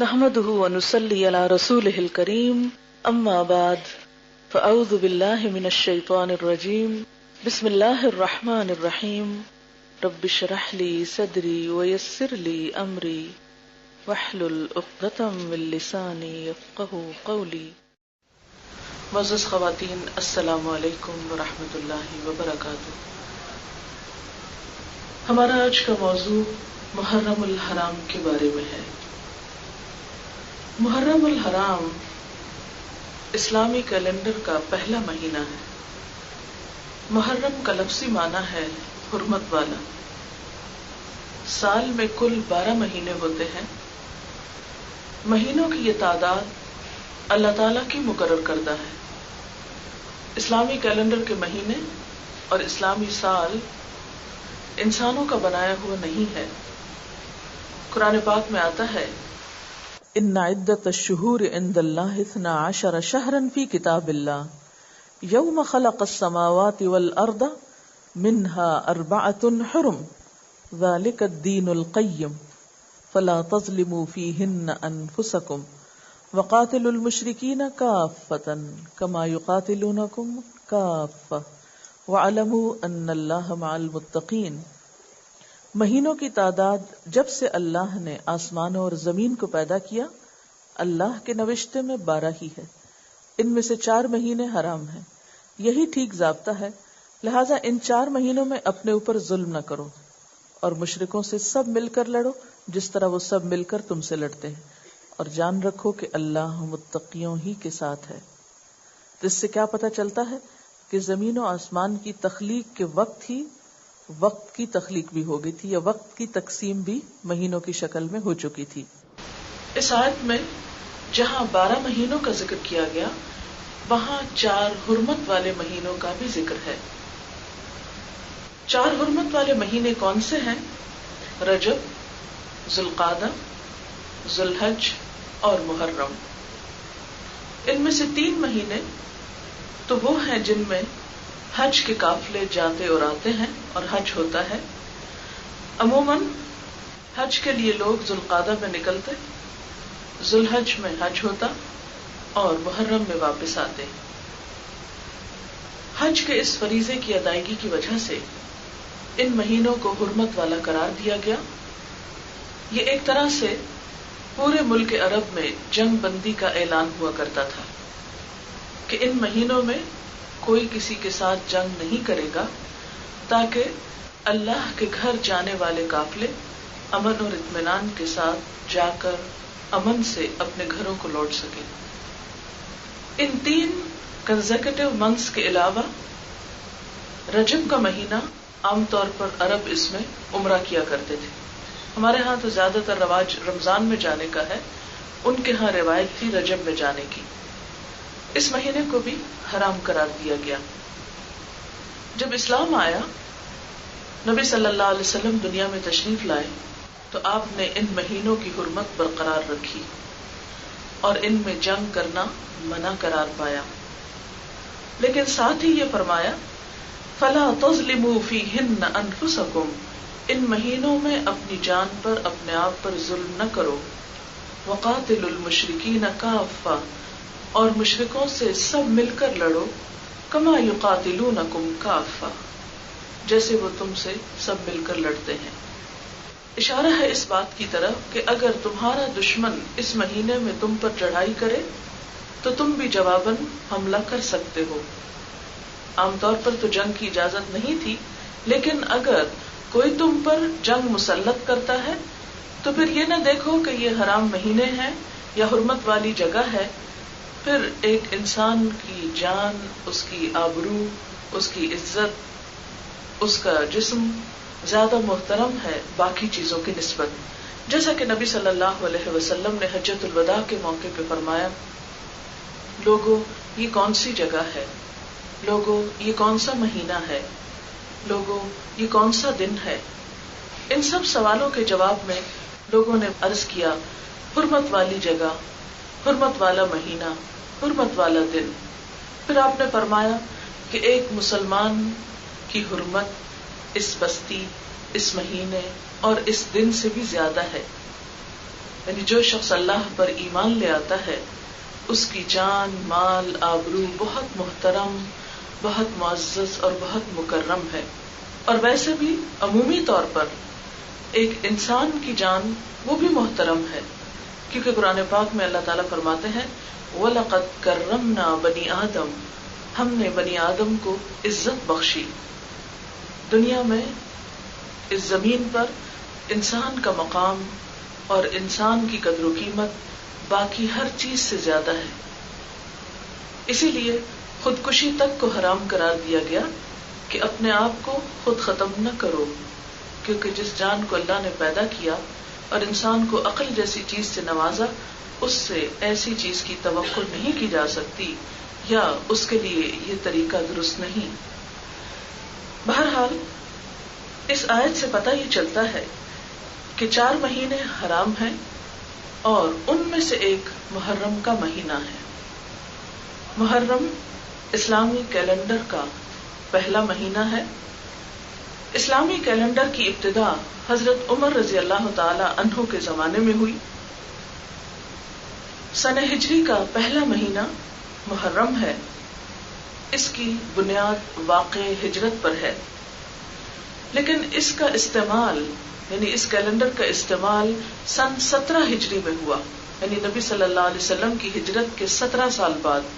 نحمده ونصلي على رسوله الكريم اما بعد فاعوذ بالله من الشيطان الرجيم بسم الله الرحمن الرحيم رب اشرح لي صدري ويسر لي امري واحلل عقدة من لساني يفقهوا قولي. معزز خواتین، السلام علیکم ورحمۃ اللہ وبرکاتہ. ہمارا آج کا موضوع محرم الحرام کے بارے میں ہے. محرم الحرام اسلامی کیلنڈر کا پہلا مہینہ ہے. محرم کا لفظی معنی ہے حرمت والا. سال میں کل 12 مہینے ہوتے ہیں. مہینوں کی یہ تعداد اللہ تعالیٰ کی مقرر کردہ ہے. اسلامی کیلنڈر کے مہینے اور اسلامی سال انسانوں کا بنایا ہوا نہیں ہے. قرآن پاک میں آتا ہے ان عدت الشہور عند اللہ 12 شہرا فی کتاب اللہ یوم خلق السماوات والارض منها 4 حرم ذلك الدین القیم فلا تظلموا فیہن انفسکم وقاتلوا المشرکین کافۃ کما یقاتلونکم کافۃ وَاعْلَمُوا أَنَّ اللَّهَ مَعَ الْمُتَّقِينَ. مہینوں کی تعداد جب سے اللہ نے آسمانوں اور زمین کو پیدا کیا اللہ کے نوشتے میں 12 ہی ہے. ان میں سے 4 مہینے حرام ہیں. یہی ٹھیک ضابطہ ہے. لہذا ان 4 مہینوں میں اپنے اوپر ظلم نہ کرو اور مشرکوں سے سب مل کر لڑو جس طرح وہ سب مل کر تم سے لڑتے ہیں. اور جان رکھو کہ اللہ متقیوں ہی کے ساتھ ہے. تو اس سے کیا پتہ چلتا ہے کہ زمین و آسمان کی تخلیق کے وقت ہی وقت کی تخلیق بھی ہو گئی تھی، یا وقت کی تقسیم بھی مہینوں کی شکل میں ہو چکی تھی. اس آیت میں جہاں 12 مہینوں کا ذکر کیا گیا وہاں 4 حرمت والے مہینوں کا بھی ذکر ہے. 4 حرمت والے مہینے کون سے ہیں؟ رجب، ذوالقعدہ، ذوالحج اور محرم. ان میں سے 3 مہینے تو وہ ہیں جن میں حج کے قافلے جاتے اور آتے ہیں اور حج ہوتا ہے. عموماً حج کے لیے لوگ ذوالقعدہ میں نکلتے، ذوالحج میں حج ہوتا اور محرم میں واپس آتے. حج کے اس فریضے کی ادائیگی کی وجہ سے ان مہینوں کو حرمت والا قرار دیا گیا. یہ ایک طرح سے پورے ملک عرب میں جنگ بندی کا اعلان ہوا کرتا تھا کہ ان مہینوں میں کوئی کسی کے ساتھ جنگ نہیں کرے گا تاکہ اللہ کے گھر جانے والے قافلے امن اور اطمینان کے ساتھ جا کر امن سے اپنے گھروں کو لوٹ سکیں. ان 3 کنزیکٹیو منتھس کے علاوہ رجب کا مہینہ عام طور پر عرب اس میں عمرہ کیا کرتے تھے. ہمارے ہاں تو زیادہ تر رواج رمضان میں جانے کا ہے، ان کے ہاں روایت تھی رجب میں جانے کی. اس مہینے کو بھی حرام قرار دیا گیا. جب اسلام آیا، نبی صلی اللہ علیہ وسلم دنیا میں تشریف لائے تو آپ نے ان مہینوں کی حرمت برقرار رکھی اور ان میں جنگ کرنا منع قرار پایا. لیکن ساتھ ہی یہ فرمایا فَلَا تَظْلِمُوا فِيهِنَّ أَنفُسَكُمْ، ان مہینوں میں اپنی جان پر اپنے آپ پر ظلم نہ کرو. وَقَاتِلُوا الْمُشْرِكِينَ كَافَّةً، اور مشرکوں سے سب مل کر لڑو. کما یقاتلونکم کافہ، جیسے وہ تم سے سب مل کر لڑتے ہیں. اشارہ ہے اس بات کی طرف کہ اگر تمہارا دشمن اس مہینے میں تم پر چڑھائی کرے تو تم بھی جواباً حملہ کر سکتے ہو. عام طور پر تو جنگ کی اجازت نہیں تھی، لیکن اگر کوئی تم پر جنگ مسلط کرتا ہے تو پھر یہ نہ دیکھو کہ یہ حرام مہینے ہیں یا حرمت والی جگہ ہے. پھر ایک انسان کی جان، اس کی آبرو، اس کی عزت، اس کا جسم زیادہ محترم ہے باقی چیزوں کی نسبت. جیسا کہ نبی صلی اللہ علیہ وسلم نے حجۃ الوداع کے موقع پہ فرمایا، لوگوں یہ کون سی جگہ ہے، لوگوں یہ کون سا مہینہ ہے، لوگوں یہ کون سا دن ہے. ان سب سوالوں کے جواب میں لوگوں نے عرض کیا حرمت والی جگہ، حرمت والا مہینہ، حرمت والا دن. پھر آپ نے فرمایا کہ ایک مسلمان کی حرمت اس بستی، اس مہینے اور اس دن سے بھی زیادہ ہے. یعنی جو شخص اللہ پر ایمان لے آتا ہے اس کی جان، مال، آبرو بہت محترم، بہت معزز اور بہت مکرم ہے. اور ویسے بھی عمومی طور پر ایک انسان کی جان وہ بھی محترم ہے، کیونکہ قرآن پاک میں اللہ تعالیٰ فرماتے ہیں وَلَقَدْ كَرَّمْنَا بَنِي آدم، ہم نے بنی آدم کو عزت بخشی. دنیا میں اس زمین پر انسان کا مقام اور انسان کی قدر و قیمت باقی ہر چیز سے زیادہ ہے. اسی لیے خودکشی تک کو حرام قرار دیا گیا کہ اپنے آپ کو خود ختم نہ کرو، کیونکہ جس جان کو اللہ نے پیدا کیا اور انسان کو عقل جیسی چیز سے نوازا، اس سے ایسی چیز کی توقع نہیں کی جا سکتی یا اس کے لیے یہ طریقہ درست نہیں. بہرحال اس آیت سے پتہ یہ چلتا ہے کہ 4 مہینے حرام ہیں اور ان میں سے ایک محرم کا مہینہ ہے. محرم اسلامی کیلنڈر کا پہلا مہینہ ہے. اسلامی کیلنڈر کی ابتدا حضرت عمر رضی اللہ تعالی عنہ کے زمانے میں ہوئی. سنہ ہجری کا پہلا مہینہ محرم ہے. اس کی بنیاد واقع ہجرت پر ہے، لیکن اس کا استعمال یعنی اس کیلنڈر کا استعمال سن 17 ہجری میں ہوا، یعنی نبی صلی اللہ علیہ وسلم کی ہجرت کے 17 سال بعد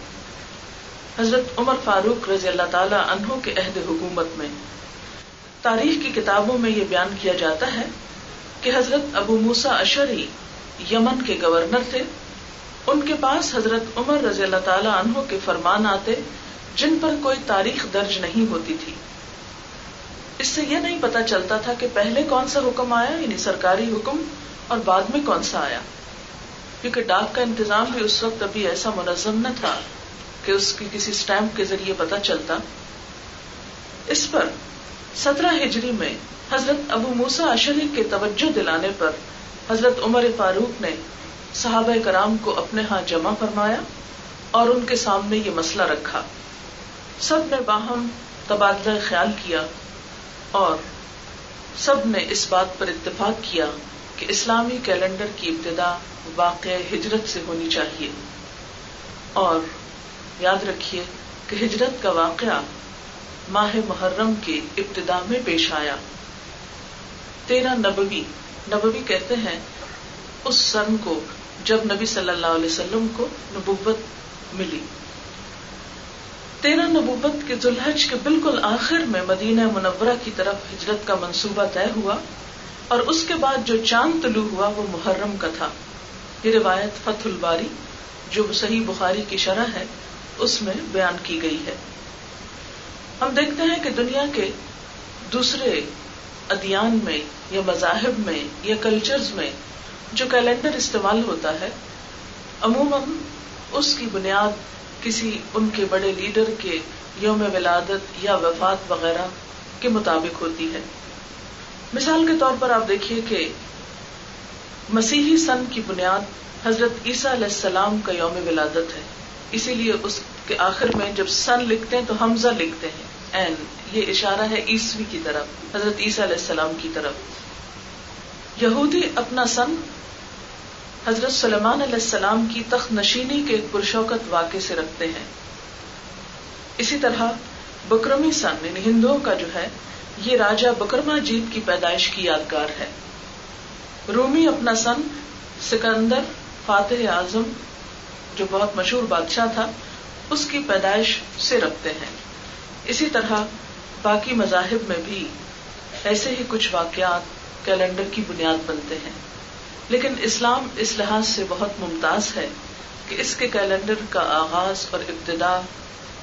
حضرت عمر فاروق رضی اللہ تعالی عنہ کے عہد حکومت میں. تاریخ کی کتابوں میں یہ بیان کیا جاتا ہے کہ حضرت ابو موسیٰ اشعری یمن کے گورنر تھے. ان کے پاس حضرت عمر رضی اللہ تعالی عنہ کے فرمان آتے جن پر کوئی تاریخ درج نہیں ہوتی تھی. اس سے یہ نہیں پتا چلتا تھا کہ پہلے کون سا حکم آیا یعنی سرکاری حکم اور بعد میں کون سا آیا، کیونکہ ڈاک کا انتظام بھی اس وقت ابھی ایسا منظم نہ تھا کہ اس کی کسی سٹیمپ کے ذریعے پتا چلتا. اس پر 17 ہجری میں حضرت ابو موسیٰ اشعری کے توجہ دلانے پر حضرت عمر فاروق نے صحابہ کرام کو اپنے ہاں جمع فرمایا اور ان کے سامنے یہ مسئلہ رکھا. سب نے باہم تبادلہ خیال کیا اور سب نے اس بات پر اتفاق کیا کہ اسلامی کیلنڈر کی ابتدا واقع ہجرت سے ہونی چاہیے. اور یاد رکھیے کہ ہجرت کا واقعہ ماہ محرم کی ابتدا میں پیش آیا. 13 نبوی کہتے ہیں اس سن کو جب نبی صلی اللہ علیہ وسلم کو نبوت ملی. 13 نبوت کے ذوالحج کے بالکل آخر میں مدینہ منورہ کی طرف ہجرت کا منصوبہ طے ہوا اور اس کے بعد جو چاند طلوع ہوا وہ محرم کا تھا. یہ روایت فتح الباری جو صحیح بخاری کی شرح ہے اس میں بیان کی گئی ہے. ہم دیکھتے ہیں کہ دنیا کے دوسرے ادیان میں یا مذاہب میں یا کلچرز میں جو کیلنڈر استعمال ہوتا ہے عموماً اس کی بنیاد کسی ان کے بڑے لیڈر کے یوم ولادت یا وفات وغیرہ کے مطابق ہوتی ہے. مثال کے طور پر آپ دیکھیے کہ مسیحی سن کی بنیاد حضرت عیسیٰ علیہ السلام کا یوم ولادت ہے، اسی لیے اس کے آخر میں جب سن لکھتے ہیں تو حمزہ لکھتے ہیں این، یہ اشارہ ہے عیسوی کی طرف، حضرت عیسیٰ علیہ السلام کی طرف. یہودی اپنا سن حضرت سلیمان علیہ السلام کی تخت نشینی کے ایک پرشوکت واقعے سے رکھتے ہیں. اسی طرح بکرمی سن یعنی ہندوؤں کا جو ہے یہ راجہ بکرما جیت کی پیدائش کی یادگار ہے. رومی اپنا سن سکندر فاتح اعظم جو بہت مشہور بادشاہ تھا اس کی پیدائش سے رکھتے ہیں. اسی طرح باقی مذاہب میں بھی ایسے ہی کچھ واقعات کیلنڈر کی بنیاد بنتے ہیں، لیکن اسلام اس لحاظ سے بہت ممتاز ہے کہ اس کے کیلنڈر کا آغاز اور ابتدا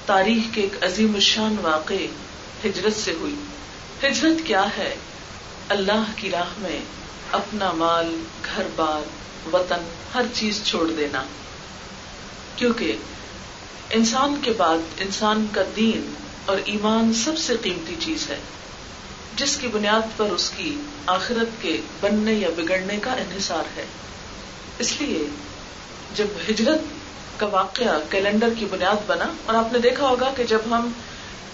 تاریخ کے ایک عظیم الشان واقعے ہجرت سے ہوئی. ہجرت کیا ہے؟ اللہ کی راہ میں اپنا مال، گھر بار، وطن، ہر چیز چھوڑ دینا، کیونکہ انسان کے بعد انسان کا دین اور ایمان سب سے قیمتی چیز ہے جس کی بنیاد پر اس کی آخرت کے بننے یا بگڑنے کا انحصار ہے. اس لیے جب ہجرت کا واقعہ کیلنڈر کی بنیاد بنا، اور آپ نے دیکھا ہوگا کہ جب ہم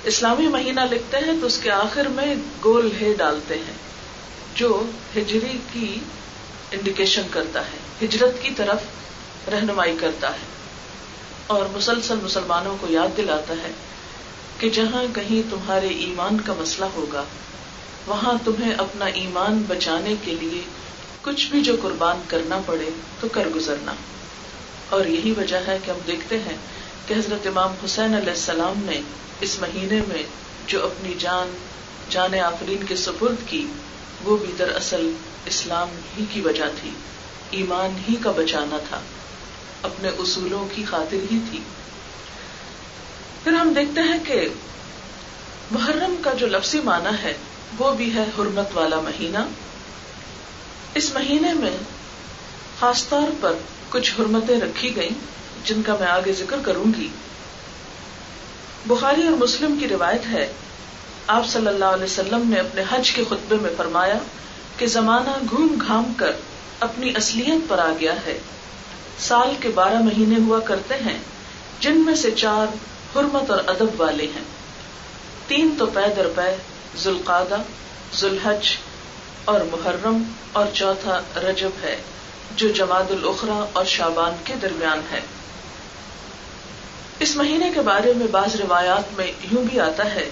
اسلامی مہینہ لکھتے ہیں تو اس کے آخر میں گول ہے ڈالتے ہیں جو ہجری کی انڈیکیشن کرتا ہے، ہجرت کی طرف رہنمائی کرتا ہے، اور مسلسل مسلمانوں کو یاد دلاتا ہے کہ جہاں کہیں تمہارے ایمان کا مسئلہ ہوگا وہاں تمہیں اپنا ایمان بچانے کے لیے کچھ بھی جو قربان کرنا پڑے تو کر گزرنا. اور یہی وجہ ہے کہ ہم دیکھتے ہیں کہ حضرت امام حسین علیہ السلام نے اس مہینے میں جو اپنی جان آفرین کے سپرد کی، وہ بھی دراصل اسلام ہی کی وجہ تھی، ایمان ہی کا بچانا تھا، اپنے اصولوں کی خاطر ہی تھی. پھر ہم دیکھتے ہیں کہ محرم کا جو لفظی معنی ہے وہ بھی ہے حرمت والا مہینہ. اس مہینے میں خاص طور پر کچھ حرمتیں رکھی گئیں جن کا میں آگے ذکر کروں گی. بخاری اور مسلم کی روایت ہے، آپ صلی اللہ علیہ وسلم نے اپنے حج کے خطبے میں فرمایا کہ زمانہ گھوم گھام کر اپنی اصلیت پر آ گیا ہے. سال کے 12 مہینے ہوا کرتے ہیں جن میں سے 4 حرمت اور ادب والے ہیں. 3 تو پے در پے ذوالقعدہ، ذوالحج اور محرم، اور چوتھا رجب ہے جو جمادی الاخری اور شعبان کے درمیان ہے. اس مہینے کے بارے میں بعض روایات میں یوں بھی آتا ہے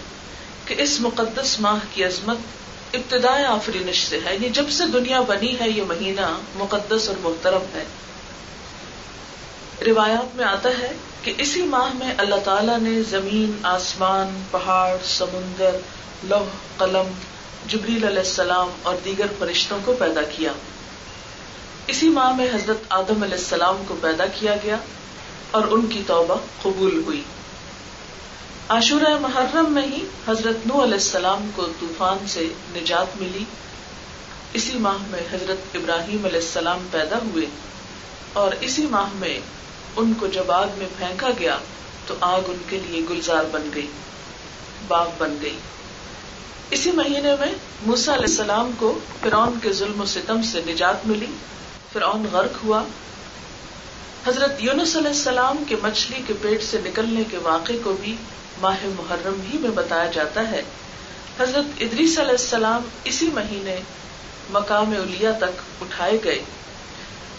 کہ اس مقدس ماہ کی عظمت ابتدائے آفرینش سے ہے، یہ جب سے دنیا بنی ہے یہ مہینہ مقدس اور محترم ہے. روایات میں آتا ہے کہ اسی ماہ میں اللہ تعالیٰ نے زمین، آسمان، پہاڑ، سمندر، لوح قلم، جبریل علیہ السلام اور دیگر فرشتوں کو پیدا کیا. اسی ماہ میں حضرت آدم علیہ السلام کو پیدا کیا گیا اور ان کی توبہ قبول ہوئی. عاشورہ محرم میں ہی حضرت نوح علیہ السلام کو طوفان سے نجات ملی. اسی ماہ میں حضرت ابراہیم علیہ السلام پیدا ہوئے اور اسی ماہ میں ان کو جب آگ میں پھینکا گیا تو آگ ان کے لیے گلزار بن گئی، باغ بن گئی. اسی مہینے میں موسیٰ علیہ السلام کو فرعون کے ظلم و ستم سے نجات ملی، فرعون غرق ہوا. حضرت یونس علیہ السلام کے مچھلی کے پیٹ سے نکلنے کے واقعے کو بھی ماہ محرم ہی میں بتایا جاتا ہے. حضرت ادریس علیہ السلام اسی مہینے مقام علیہ تک اٹھائے گئے.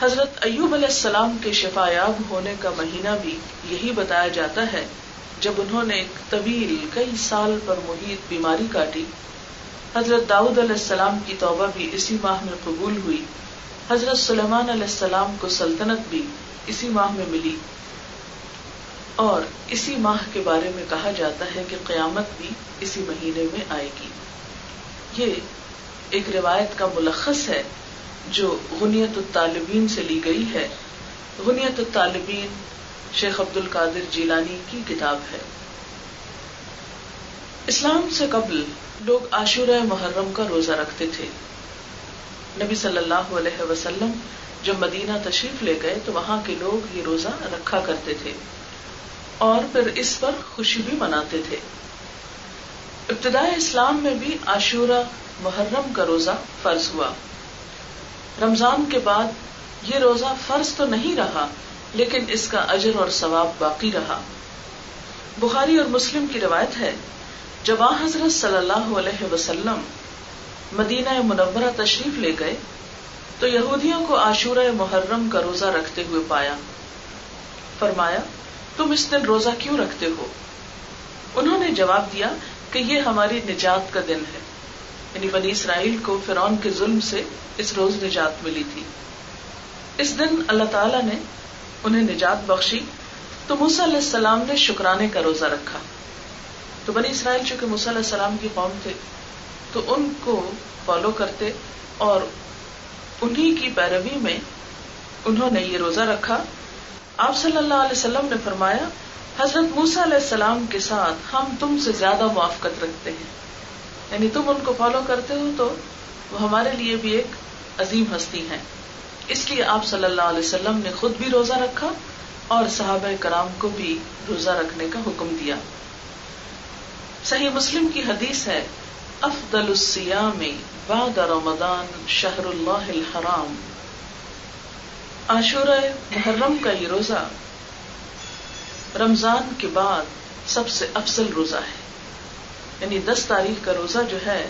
حضرت ایوب علیہ السلام کے شفا یاب ہونے کا مہینہ بھی یہی بتایا جاتا ہے جب انہوں نے ایک طویل کئی سال پر محیط بیماری کاٹی. حضرت داؤد علیہ السلام کی توبہ بھی اسی ماہ میں قبول ہوئی. حضرت سلیمان علیہ السلام کو سلطنت بھی اسی ماہ میں ملی. اور اسی ماہ کے بارے میں کہا جاتا ہے کہ قیامت بھی اسی مہینے میں آئے گی. یہ ایک روایت کا ملخص ہے جو غنیت الطالبین سے لی گئی ہے. غنیت الطالبین شیخ عبد القادر جیلانی کی کتاب ہے. اسلام سے قبل لوگ عاشورہ محرم کا روزہ رکھتے تھے. نبی صلی اللہ علیہ وسلم جب مدینہ تشریف لے گئے تو وہاں کے لوگ یہ روزہ رکھا کرتے تھے اور پھر اس پر خوشی بھی مناتے تھے. ابتدائے اسلام میں بھی عاشورہ محرم کا روزہ فرض ہوا. رمضان کے بعد یہ روزہ فرض تو نہیں رہا لیکن اس کا اجر اور ثواب باقی رہا. بخاری اور مسلم کی روایت ہے جب حضرت صلی اللہ علیہ وسلم مدینہ منورہ تشریف لے گئے تو یہودیوں کو عاشورہ محرم کا روزہ رکھتے ہوئے پایا. فرمایا تم اس دن روزہ کیوں رکھتے ہو؟ انہوں نے جواب دیا کہ یہ ہماری نجات کا دن ہے، یعنی بنی اسرائیل کو فرعون کے ظلم سے اس روز نجات ملی تھی. اس دن اللہ تعالیٰ نے انہیں نجات بخشی تو موسیٰ علیہ السلام نے شکرانے کا روزہ رکھا. تو بنی اسرائیل چونکہ موسیٰ علیہ السلام کی قوم تھے تو ان کو فالو کرتے اور انہی کی پیروی میں انہوں نے یہ روزہ رکھا. آپ صلی اللہ علیہ وسلم نے فرمایا حضرت موسیٰ علیہ السلام کے ساتھ ہم تم سے زیادہ موافقت رکھتے ہیں، یعنی تم ان کو فالو کرتے ہو تو وہ ہمارے لیے بھی ایک عظیم ہستی ہیں. اس لیے آپ صلی اللہ علیہ وسلم نے خود بھی روزہ رکھا اور صحابہ کرام کو بھی روزہ رکھنے کا حکم دیا. صحیح مسلم کی حدیث ہے افضل الصیام بعد رمضان شہر اللہ الحرام. عاشورہ محرم کا یہ روزہ رمضان کے بعد سب سے افضل روزہ ہے، یعنی 10 تاریخ کا روزہ جو ہے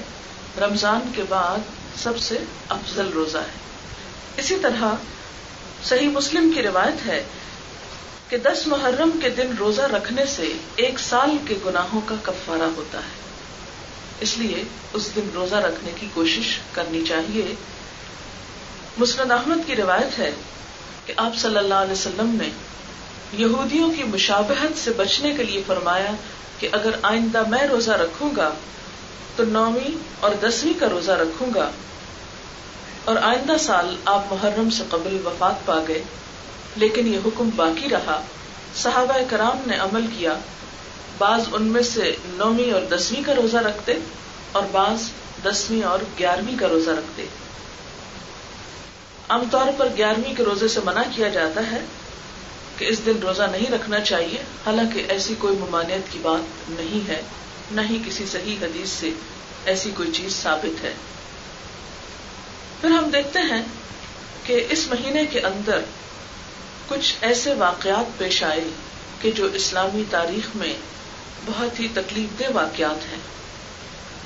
رمضان کے بعد سب سے افضل روزہ ہے. اسی طرح صحیح مسلم کی روایت ہے کہ 10 محرم کے دن روزہ رکھنے سے 1 سال کے گناہوں کا کفارہ ہوتا ہے، اس لیے اس دن روزہ رکھنے کی کوشش کرنی چاہیے۔ مسند احمد کی روایت ہے کہ آپ صلی اللہ علیہ وسلم نے یہودیوں کی مشابہت سے بچنے کے لیے فرمایا کہ اگر آئندہ میں روزہ رکھوں گا تو 9ویں اور 10ویں کا روزہ رکھوں گا، اور آئندہ سال آپ محرم سے قبل وفات پا گئے، لیکن یہ حکم باقی رہا۔ صحابہ کرام نے عمل کیا، بعض ان میں سے 9ویں اور 10ویں کا روزہ رکھتے اور بعض 10ویں اور 11ویں کا روزہ رکھتے۔ عام طور پر 11ویں کے روزے سے منع کیا جاتا ہے کہ اس دن روزہ نہیں رکھنا چاہیے، حالانکہ ایسی کوئی ممانعت کی بات نہیں ہے، نہ ہی کسی صحیح حدیث سے ایسی کوئی چیز ثابت ہے۔ پھر ہم دیکھتے ہیں کہ اس مہینے کے اندر کچھ ایسے واقعات پیش آئے کہ جو اسلامی تاریخ میں بہت ہی تکلیف دہ واقعات ہیں،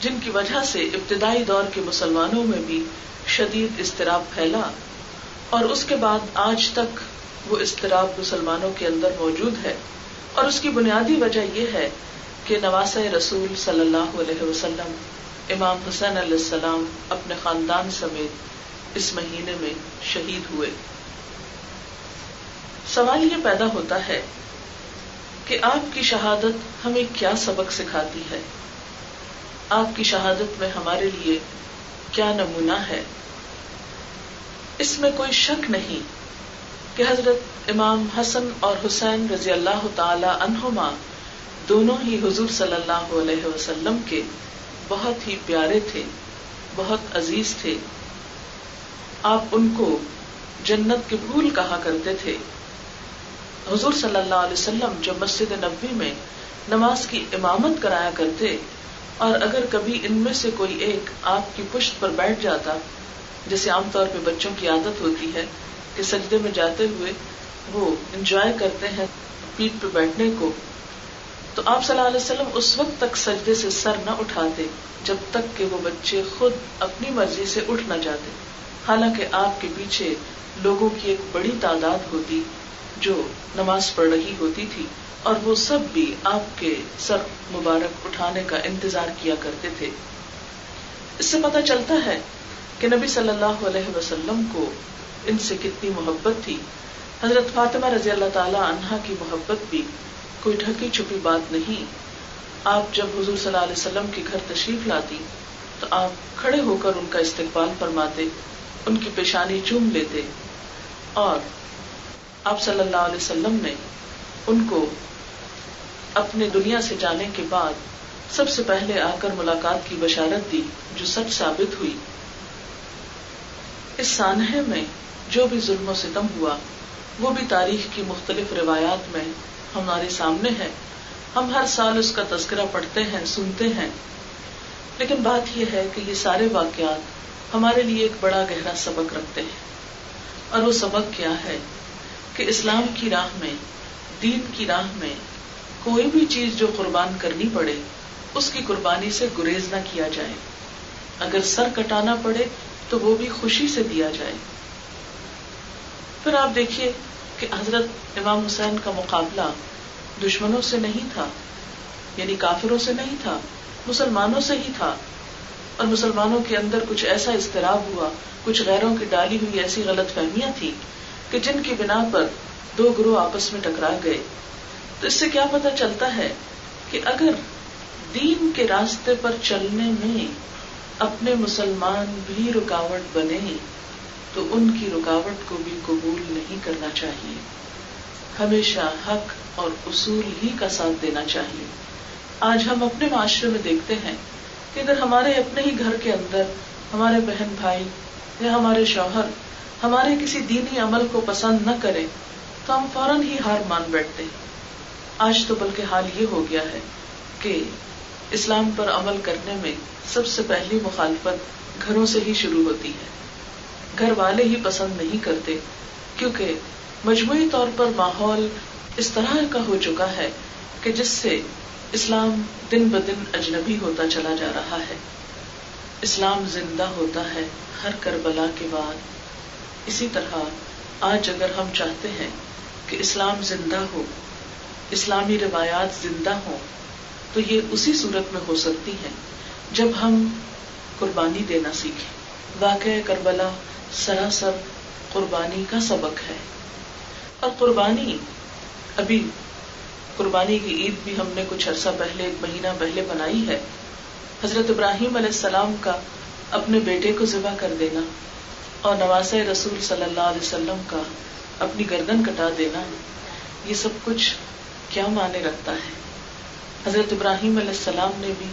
جن کی وجہ سے ابتدائی دور کے مسلمانوں میں بھی شدید اضطراب پھیلا، اور اس کے بعد آج تک وہ اضطراب مسلمانوں کے اندر موجود ہے۔ اور اس کی بنیادی وجہ یہ ہے کہ نواسۂ رسول صلی اللہ علیہ وسلم امام حسین علیہ السلام اپنے خاندان سمیت اس مہینے میں شہید ہوئے۔ سوال یہ پیدا ہوتا ہے کہ آپ کی شہادت ہمیں کیا سبق سکھاتی ہے؟ آپ کی شہادت میں ہمارے لیے کیا نمونہ ہے؟ اس میں کوئی شک نہیں کہ حضرت امام حسن اور حسین رضی اللہ تعالی عنہما دونوں ہی حضور صلی اللہ علیہ وسلم کے بہت ہی پیارے تھے، بہت عزیز تھے۔ آپ ان کو جنت کے پھول کہا کرتے تھے۔ حضور صلی اللہ علیہ وسلم جب مسجد نبوی میں نماز کی امامت کرایا کرتے، اور اگر کبھی ان میں سے کوئی ایک آپ کی پشت پر بیٹھ جاتا، جیسے عام طور پہ بچوں کی عادت ہوتی ہے کہ سجدے میں جاتے ہوئے وہ انجوائے کرتے ہیں پیٹھ پہ بیٹھنے کو، تو آپ صلی اللہ علیہ وسلم اس وقت تک سجدے سے سر نہ اٹھاتے جب تک کہ وہ بچے خود اپنی مرضی سے اٹھ نہ جاتے، حالانکہ آپ کے پیچھے لوگوں کی ایک بڑی تعداد ہوتی جو نماز پڑھ رہی ہوتی تھی، اور وہ سب بھی آپ کے سر مبارک اٹھانے کا انتظار کیا کرتے تھے۔ اس سے پتہ چلتا ہے کہ نبی صلی اللہ علیہ وسلم کو ان سے کتنی محبت تھی۔ حضرت فاطمہ رضی اللہ تعالی عنہا کی محبت بھی کوئی ڈھکی چھپی بات نہیں۔ آپ جب حضور صلی اللہ علیہ وسلم کے گھر تشریف لاتی تو آپ کھڑے ہو کر ان کا استقبال فرماتے، ان کی پیشانی چوم لیتے، اور آپ صلی اللہ علیہ وسلم نے ان کو اپنے دنیا سے جانے کے بعد سب سے پہلے آ کر ملاقات کی بشارت دی، جو سچ ثابت ہوئی۔ اس سانحے میں جو بھی ظلم و ستم ہوا وہ بھی تاریخ کی مختلف روایات میں ہمارے سامنے ہے، ہم ہر سال اس کا تذکرہ پڑھتے ہیں، سنتے ہیں، لیکن بات یہ ہے کہ یہ سارے واقعات ہمارے لیے ایک بڑا گہرا سبق رکھتے ہیں، اور وہ سبق کیا ہے کہ اسلام کی راہ میں، دین کی راہ میں کوئی بھی چیز جو قربان کرنی پڑے اس کی قربانی سے گریز نہ کیا جائے، اگر سر کٹانا پڑے تو وہ بھی خوشی سے دیا جائے۔ پھر آپ دیکھیے کہ حضرت امام حسین کا مقابلہ دشمنوں سے نہیں تھا، یعنی کافروں سے نہیں تھا، مسلمانوں سے ہی تھا، اور مسلمانوں کے اندر کچھ ایسا اضطراب ہوا، کچھ غیروں کی ڈالی ہوئی ایسی غلط فہمیاں تھی کہ جن کی بنا پر 2 گروہ آپس میں ٹکرا گئے۔ تو اس سے کیا پتہ چلتا ہے کہ اگر دین کے راستے پر چلنے میں اپنے مسلمان بھی رکاوٹ بنے تو ان کی رکاوٹ کو بھی قبول نہیں کرنا چاہیے، ہمیشہ حق اور اصول ہی کا ساتھ دینا چاہیے۔ آج ہم اپنے معاشرے میں دیکھتے ہیں کہ اگر ہمارے اپنے ہی گھر کے اندر ہمارے بہن بھائی یا ہمارے شوہر ہمارے کسی دینی عمل کو پسند نہ کریں تو ہم فوراً ہی ہار مان بیٹھتے ہیں۔ آج تو بلکہ حال یہ ہو گیا ہے کہ اسلام پر عمل کرنے میں سب سے پہلی مخالفت گھروں سے ہی شروع ہوتی ہے۔ گھر والے ہی پسند نہیں کرتے، کیونکہ مجموعی طور پر ماحول اس طرح کا ہو چکا ہے کہ جس سے اسلام دن بدن اجنبی ہوتا چلا جا رہا ہے۔ اسلام زندہ ہوتا ہے ہر کربلا کے بعد، اسی طرح آج اگر ہم چاہتے ہیں کہ اسلام زندہ ہو، اسلامی روایات زندہ ہوں، تو یہ اسی صورت میں ہو سکتی ہیں جب ہم قربانی دینا سیکھیں. واقعہ کربلا سراسر قربانی کا سبق ہے. اور قربانی، ابھی قربانی کی عید بھی ہم نے کچھ عرصہ پہلے، 1 مہینہ پہلے منائی ہے. حضرت ابراہیم علیہ السلام کا اپنے بیٹے کو ذبح کر دینا اور نواسۂ رسول صلی اللہ علیہ وسلم کا اپنی گردن کٹا دینا، یہ سب کچھ کیا معنی رکھتا ہے؟ حضرت ابراہیم علیہ السلام نے بھی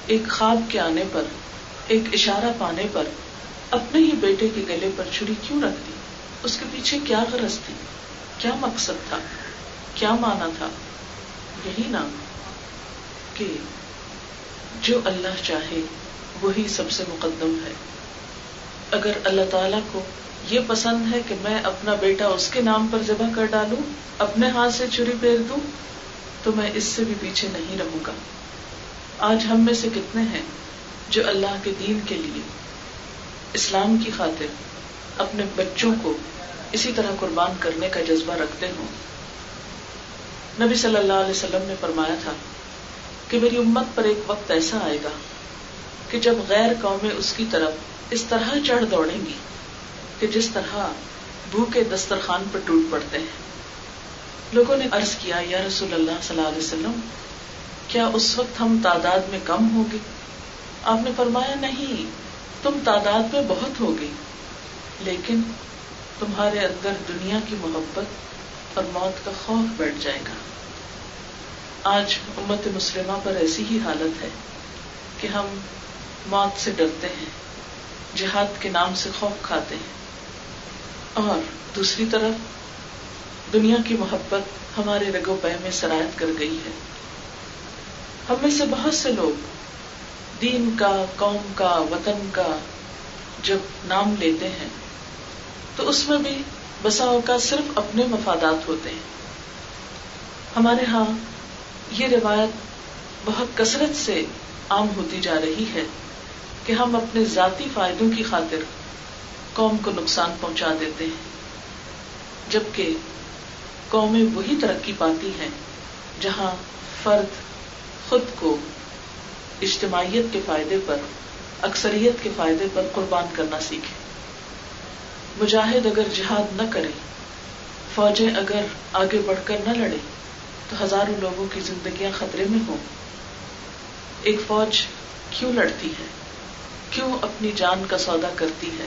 ایک خواب کے آنے پر، ایک اشارہ پانے پر اپنے ہی بیٹے کے گلے پر چھری کیوں رکھ دی؟ اس کے پیچھے کیا غرض تھی؟ کیا مقصد تھا؟ کیا معنی تھا؟ یہی نا کہ جو اللہ چاہے وہی سب سے مقدم ہے. اگر اللہ تعالیٰ کو یہ پسند ہے کہ میں اپنا بیٹا اس کے نام پر ذبح کر ڈالوں، اپنے ہاتھ سے چھری پھیر دوں، تو میں اس سے بھی پیچھے نہیں رہوں گا. آج ہم میں سے کتنے ہیں جو اللہ کے دین کے لیے، اسلام کی خاطر اپنے بچوں کو اسی طرح قربان کرنے کا جذبہ رکھتے ہوں؟ نبی صلی اللہ علیہ وسلم نے فرمایا تھا کہ میری امت پر ایک وقت ایسا آئے گا کہ جب غیر قومیں اس کی طرف اس طرح چڑھ دوڑیں گی کہ جس طرح بھوکے دسترخوان پر ٹوٹ پڑتے ہیں. لوگوں نے عرض کیا، یا رسول اللہ صلی اللہ علیہ وسلم، کیا اس وقت ہم تعداد میں کم ہوں گے؟ آپ نے فرمایا، نہیں، تم تعداد میں بہت ہوگی، لیکن تمہارے اندر دنیا کی محبت اور موت کا خوف بیٹھ جائے گا. آج امت مسلمہ پر ایسی ہی حالت ہے کہ ہم موت سے ڈرتے ہیں، جہاد کے نام سے خوف کھاتے ہیں، اور دوسری طرف دنیا کی محبت ہمارے رگو پے میں سرایت کر گئی ہے. ہم میں سے بہت سے لوگ دین کا، قوم کا، وطن کا جب نام لیتے ہیں تو اس میں بھی بسا اوقات صرف اپنے مفادات ہوتے ہیں. ہمارے ہاں یہ روایت بہت کثرت سے عام ہوتی جا رہی ہے کہ ہم اپنے ذاتی فائدوں کی خاطر قوم کو نقصان پہنچا دیتے ہیں، جبکہ قومیں وہی ترقی پاتی ہیں جہاں فرد خود کو اجتماعیت کے فائدے پر، اکثریت کے فائدے پر قربان کرنا سیکھے. مجاہد اگر جہاد نہ کرے، فوجیں اگر آگے بڑھ کر نہ لڑے، تو ہزاروں لوگوں کی زندگیاں خطرے میں ہوں. ایک فوج کیوں لڑتی ہے؟ کیوں اپنی جان کا سودا کرتی ہے؟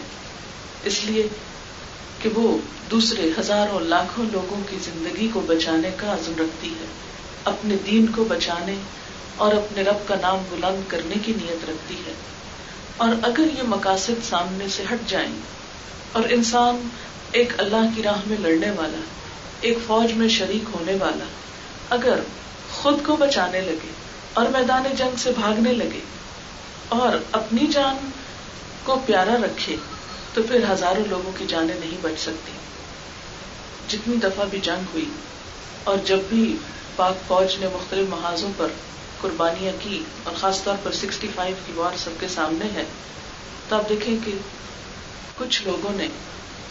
اس لیے کہ وہ دوسرے ہزاروں لاکھوں لوگوں کی زندگی کو بچانے کا عزم رکھتی ہے، اپنے دین کو بچانے اور اپنے رب کا نام بلند کرنے کی نیت رکھتی ہے. اور اگر یہ مقاصد سامنے سے ہٹ جائیں اور انسان ایک اللہ کی راہ میں لڑنے والا، ایک فوج میں شریک ہونے والا، اگر خود کو بچانے لگے اور میدان جنگ سے بھاگنے لگے اور اپنی جان کو پیارا رکھے، تو پھر ہزاروں لوگوں کی جانیں نہیں بچ سکتی. جتنی دفعہ بھی جنگ ہوئی اور جب بھی پاک فوج نے مختلف محاذوں پر قربانیاں کی، اور خاص طور پر 65 کی وار سب کے سامنے ہے، تو آپ دیکھیں کہ کچھ لوگوں نے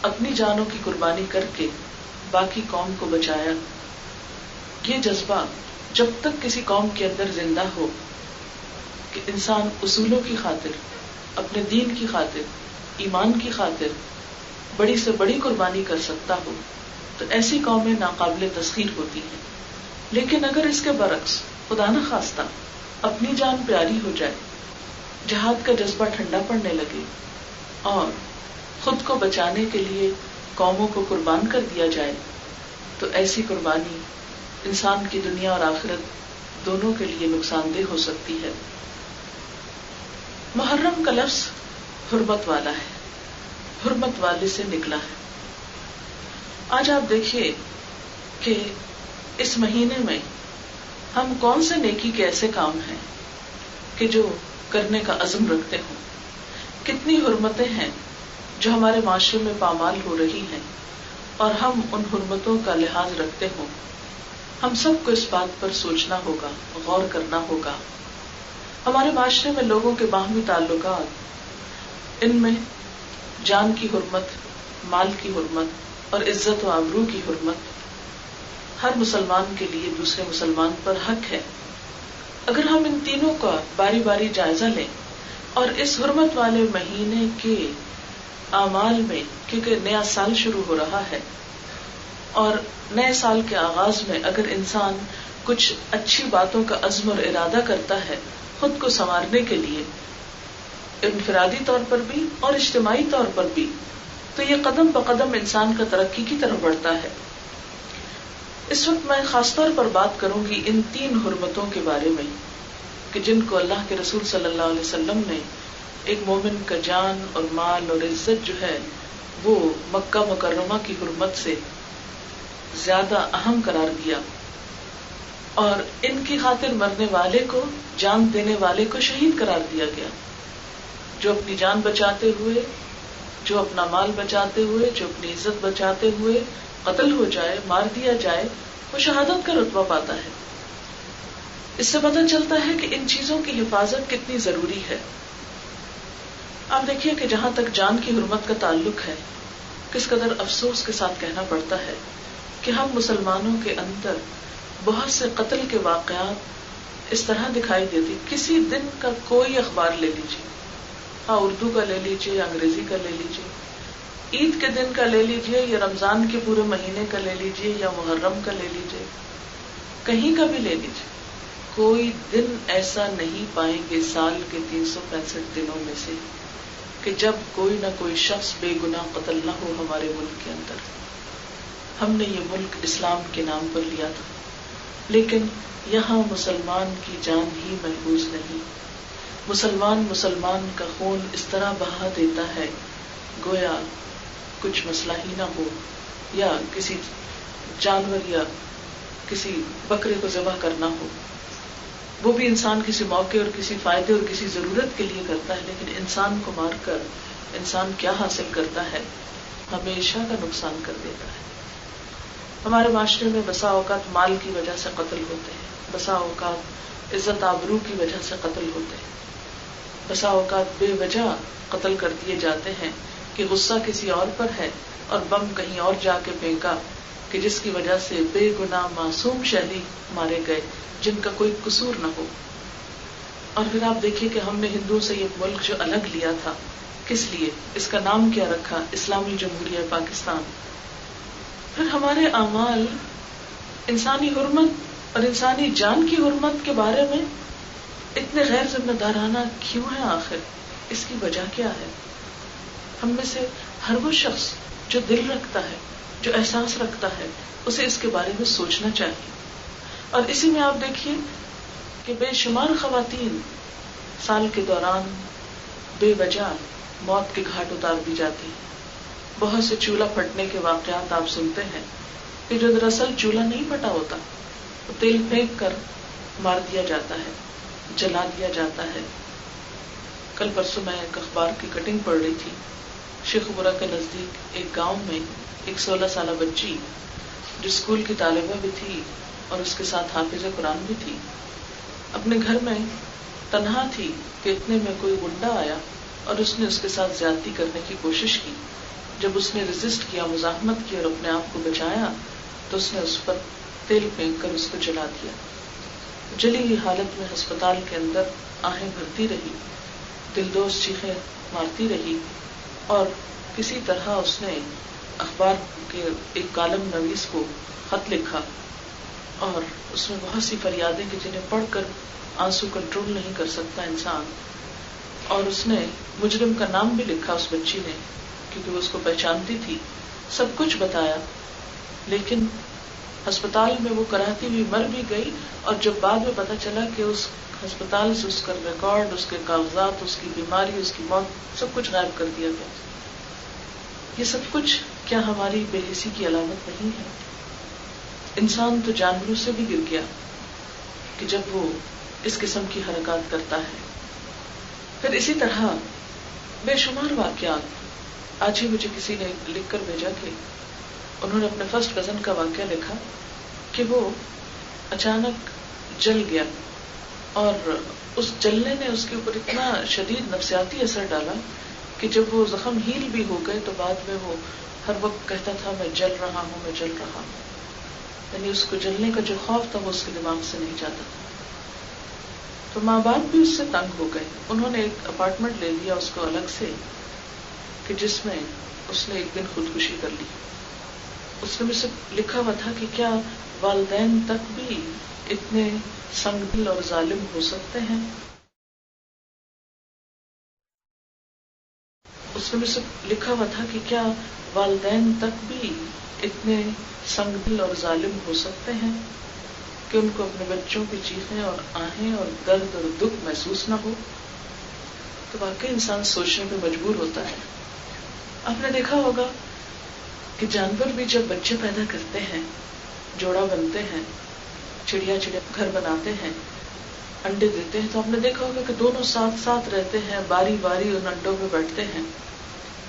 اپنی جانوں کی قربانی کر کے باقی قوم کو بچایا. یہ جذبہ جب تک کسی قوم کے اندر زندہ ہو کہ انسان اصولوں کی خاطر، اپنے دین کی خاطر، ایمان کی خاطر بڑی سے بڑی قربانی کر سکتا ہو، تو ایسی قومیں ناقابل تسخیر ہوتی ہیں. لیکن اگر اس کے برعکس خدا نہ خواستہ اپنی جان پیاری ہو جائے، جہاد کا جذبہ ٹھنڈا پڑنے لگے اور خود کو بچانے کے لیے قوموں کو قربان کر دیا جائے، تو ایسی قربانی انسان کی دنیا اور آخرت دونوں کے لیے نقصان دہ ہو سکتی ہے. محرم کا لفظ حرمت والا ہے، حرمت والے سے نکلا ہے. آج آپ دیکھیے کہ اس مہینے میں ہم کون سے نیکی کے ایسے کام ہیں کہ جو کرنے کا عزم رکھتے ہوں. کتنی حرمتیں ہیں جو ہمارے معاشرے میں پامال ہو رہی ہیں اور ہم ان حرمتوں کا لحاظ رکھتے ہوں. ہم سب کو اس بات پر سوچنا ہوگا، غور کرنا ہوگا. ہمارے معاشرے میں لوگوں کے باہمی تعلقات، ان میں جان کی حرمت، مال کی حرمت اور عزت و آبرو کی حرمت ہر مسلمان کے لیے دوسرے مسلمان پر حق ہے. اگر ہم ان تینوں کا باری باری جائزہ لیں اور اس حرمت والے مہینے کے اعمال میں، کیونکہ نیا سال شروع ہو رہا ہے اور نئے سال کے آغاز میں اگر انسان کچھ اچھی باتوں کا عزم اور ارادہ کرتا ہے خود کو سنوارنے کے لیے، انفرادی طور پر بھی اور اجتماعی طور پر بھی، تو یہ قدم بقدم انسان کا ترقی کی طرف بڑھتا ہے. اس وقت میں خاص طور پر بات کروں گی ان 3 حرمتوں کے بارے میں کہ جن کو اللہ کے رسول صلی اللہ علیہ وسلم نے ایک مومن کا جان اور مال اور عزت جو ہے وہ مکہ مکرمہ کی حرمت سے زیادہ اہم قرار دیا، اور ان کی خاطر مرنے والے کو، جان دینے والے کو شہید قرار دیا گیا. جو اپنی جان بچاتے ہوئے، جو اپنا مال بچاتے ہوئے، جو اپنی عزت بچاتے ہوئے قتل ہو جائے، مار دیا جائے، وہ شہادت کا رتبہ پاتا ہے. اس سے پتہ چلتا ہے کہ ان چیزوں کی حفاظت کتنی ضروری ہے. آپ دیکھیے کہ جہاں تک جان کی حرمت کا تعلق ہے، کس قدر افسوس کے ساتھ کہنا پڑتا ہے کہ ہم مسلمانوں کے اندر بہت سے قتل کے واقعات اس طرح دکھائی دیتی. کسی دن کا کوئی اخبار لے لیجیے، ہاں اردو کا لے لیجیے یا انگریزی کا لے لیجیے، عید کے دن کا لے لیجیے یا رمضان کے پورے مہینے کا لے لیجیے یا محرم کا لے لیجیے، کہیں کا بھی لے لیجیے، کوئی دن ایسا نہیں پائیں گے سال کے 365 دنوں میں سے کہ جب کوئی نہ کوئی شخص بے گناہ قتل نہ ہو ہمارے ملک کے اندر. ہم نے یہ ملک اسلام کے نام پر لیا تھا، لیکن یہاں مسلمان کی جان ہی محفوظ نہیں. مسلمان کا خون اس طرح بہا دیتا ہے گویا کچھ مسئلہ ہی نہ ہو، یا کسی جانور یا کسی بکرے کو ذبح کرنا ہو. وہ بھی انسان کسی موقع اور کسی فائدے اور کسی ضرورت کے لیے کرتا ہے، لیکن انسان کو مار کر انسان کیا حاصل کرتا ہے؟ ہمیشہ کا نقصان کر دیتا ہے. ہمارے معاشرے میں بسا اوقات مال کی وجہ سے قتل ہوتے ہیں، بسا اوقات عزت آبرو کی وجہ سے قتل ہوتے ہیں، بسا اوقات بے وجہ قتل کر دیے جاتے ہیں کہ غصہ کسی اور پر ہے اور بم کہیں اور جا کے پھینکا کہ جس کی وجہ سے بے گناہ معصوم شہری مارے گئے جن کا کوئی قصور نہ ہو. اور پھر آپ دیکھیے کہ ہم نے ہندوؤں سے یہ ملک جو الگ لیا تھا، کس لیے؟ اس کا نام کیا رکھا؟ اسلامی جمہوریہ پاکستان. پھر ہمارے اعمال انسانی حرمت اور انسانی جان کی حرمت کے بارے میں اتنے غیر ذمہ دارانہ کیوں ہیں؟ آخر اس کی وجہ کیا ہے؟ ہم میں سے ہر وہ شخص جو دل رکھتا ہے، جو احساس رکھتا ہے، اسے اس کے بارے میں سوچنا چاہیے. اور اسی میں آپ دیکھیے کہ بے شمار خواتین سال کے دوران بے وجہ موت کے گھاٹ اتار دی جاتی ہیں. بہت سے چولہا پھٹنے کے واقعات آپ سنتے ہیں کہ جو دراصل چولہا نہیں پھٹا ہوتا، وہ تیل پھینک کر مار دیا جاتا ہے، جلا دیا جاتا ہے. کل پرسوں میں ایک اخبار کی کٹنگ پڑھ رہی تھی. شیخ پورہ کے نزدیک ایک گاؤں میں ایک 16 سالہ بچی جو اسکول کی طالبہ بھی تھی اور اس کے ساتھ حافظ قرآن بھی تھی، اپنے گھر میں تنہا تھی کہ اتنے میں کوئی گنڈا آیا اور اس نے اس کے ساتھ زیادتی کرنے کی کوشش کی. جب اس نے ریزسٹ کیا، مزاحمت کی اور اپنے آپ کو بچایا تو اس نے اس پر تیل پھینک کر اس کو جلا دیا. جلی ہوئی حالت میں ہسپتال کے اندر آہیں بھرتی رہی، دلدوز چیخیں مارتی رہی، اور کسی طرح اس نے اخبار کے ایک کالم نویس کو خط لکھا اور اس میں بہت سی فریادیں کہ جنہیں پڑھ کر آنسو کنٹرول نہیں کر سکتا انسان. اور اس نے مجرم کا نام بھی لکھا اس بچی نے، کیونکہ وہ اس کو پہچانتی تھی. سب کچھ بتایا، لیکن ہسپتال میں وہ کراتی ہوئی مر بھی گئی. اور جب بعد میں پتا چلا کہ اس ہسپتال سے اس کا ریکارڈ، اس کے کاغذات، اس کی بیماری، اس کی موت، سب کچھ غائب کر دیا گیا. یہ سب کچھ کیا ہماری بے حسی کی علامت نہیں ہے؟ انسان تو جانوروں سے بھی گر گیا کہ جب وہ اس قسم کی حرکات کرتا ہے. پھر اسی طرح بے شمار واقعات. آج ہی مجھے کسی نے لکھ کر بھیجا کہ انہوں نے اپنے فرسٹ کزن کا واقعہ لکھا کہ وہ اچانک جل گیا اور اس جلنے نے اس کے اوپر اتنا شدید نفسیاتی اثر ڈالا کہ جب وہ زخم ہیل بھی ہو گئے تو بعد میں وہ ہر وقت کہتا تھا میں جل رہا ہوں، میں جل رہا ہوں. یعنی اس کو جلنے کا جو خوف تھا وہ اس کے دماغ سے نہیں جاتا تھا. تو ماں باپ بھی اس سے تنگ ہو گئے. انہوں نے ایک اپارٹمنٹ لے لیا اس کو الگ سے، کہ جس میں اس نے ایک دن خودکشی کر لی. اس میں سے لکھا ہوا تھا کہ کیا والدین تک بھی اتنے سنگ دل اور ظالم ہو سکتے ہیں. اس میں سے لکھا ہوا تھا کہ کیا والدین تک بھی اتنے سنگ دل اور ظالم ہو سکتے ہیں کہ ان کو اپنے بچوں کی چیخیں اور آہیں اور درد اور دکھ محسوس نہ ہو. تو واقعی انسان سوچنے پہ مجبور ہوتا ہے. آپ نے دیکھا ہوگا کہ جانور بھی جب بچے پیدا کرتے ہیں، جوڑا بنتے ہیں، چڑیا گھر بناتے ہیں، انڈے دیتے ہیں، تو آپ نے دیکھا ہوگا کہ دونوں ساتھ ساتھ رہتے ہیں، باری باری ان انڈوں پہ بیٹھتے ہیں،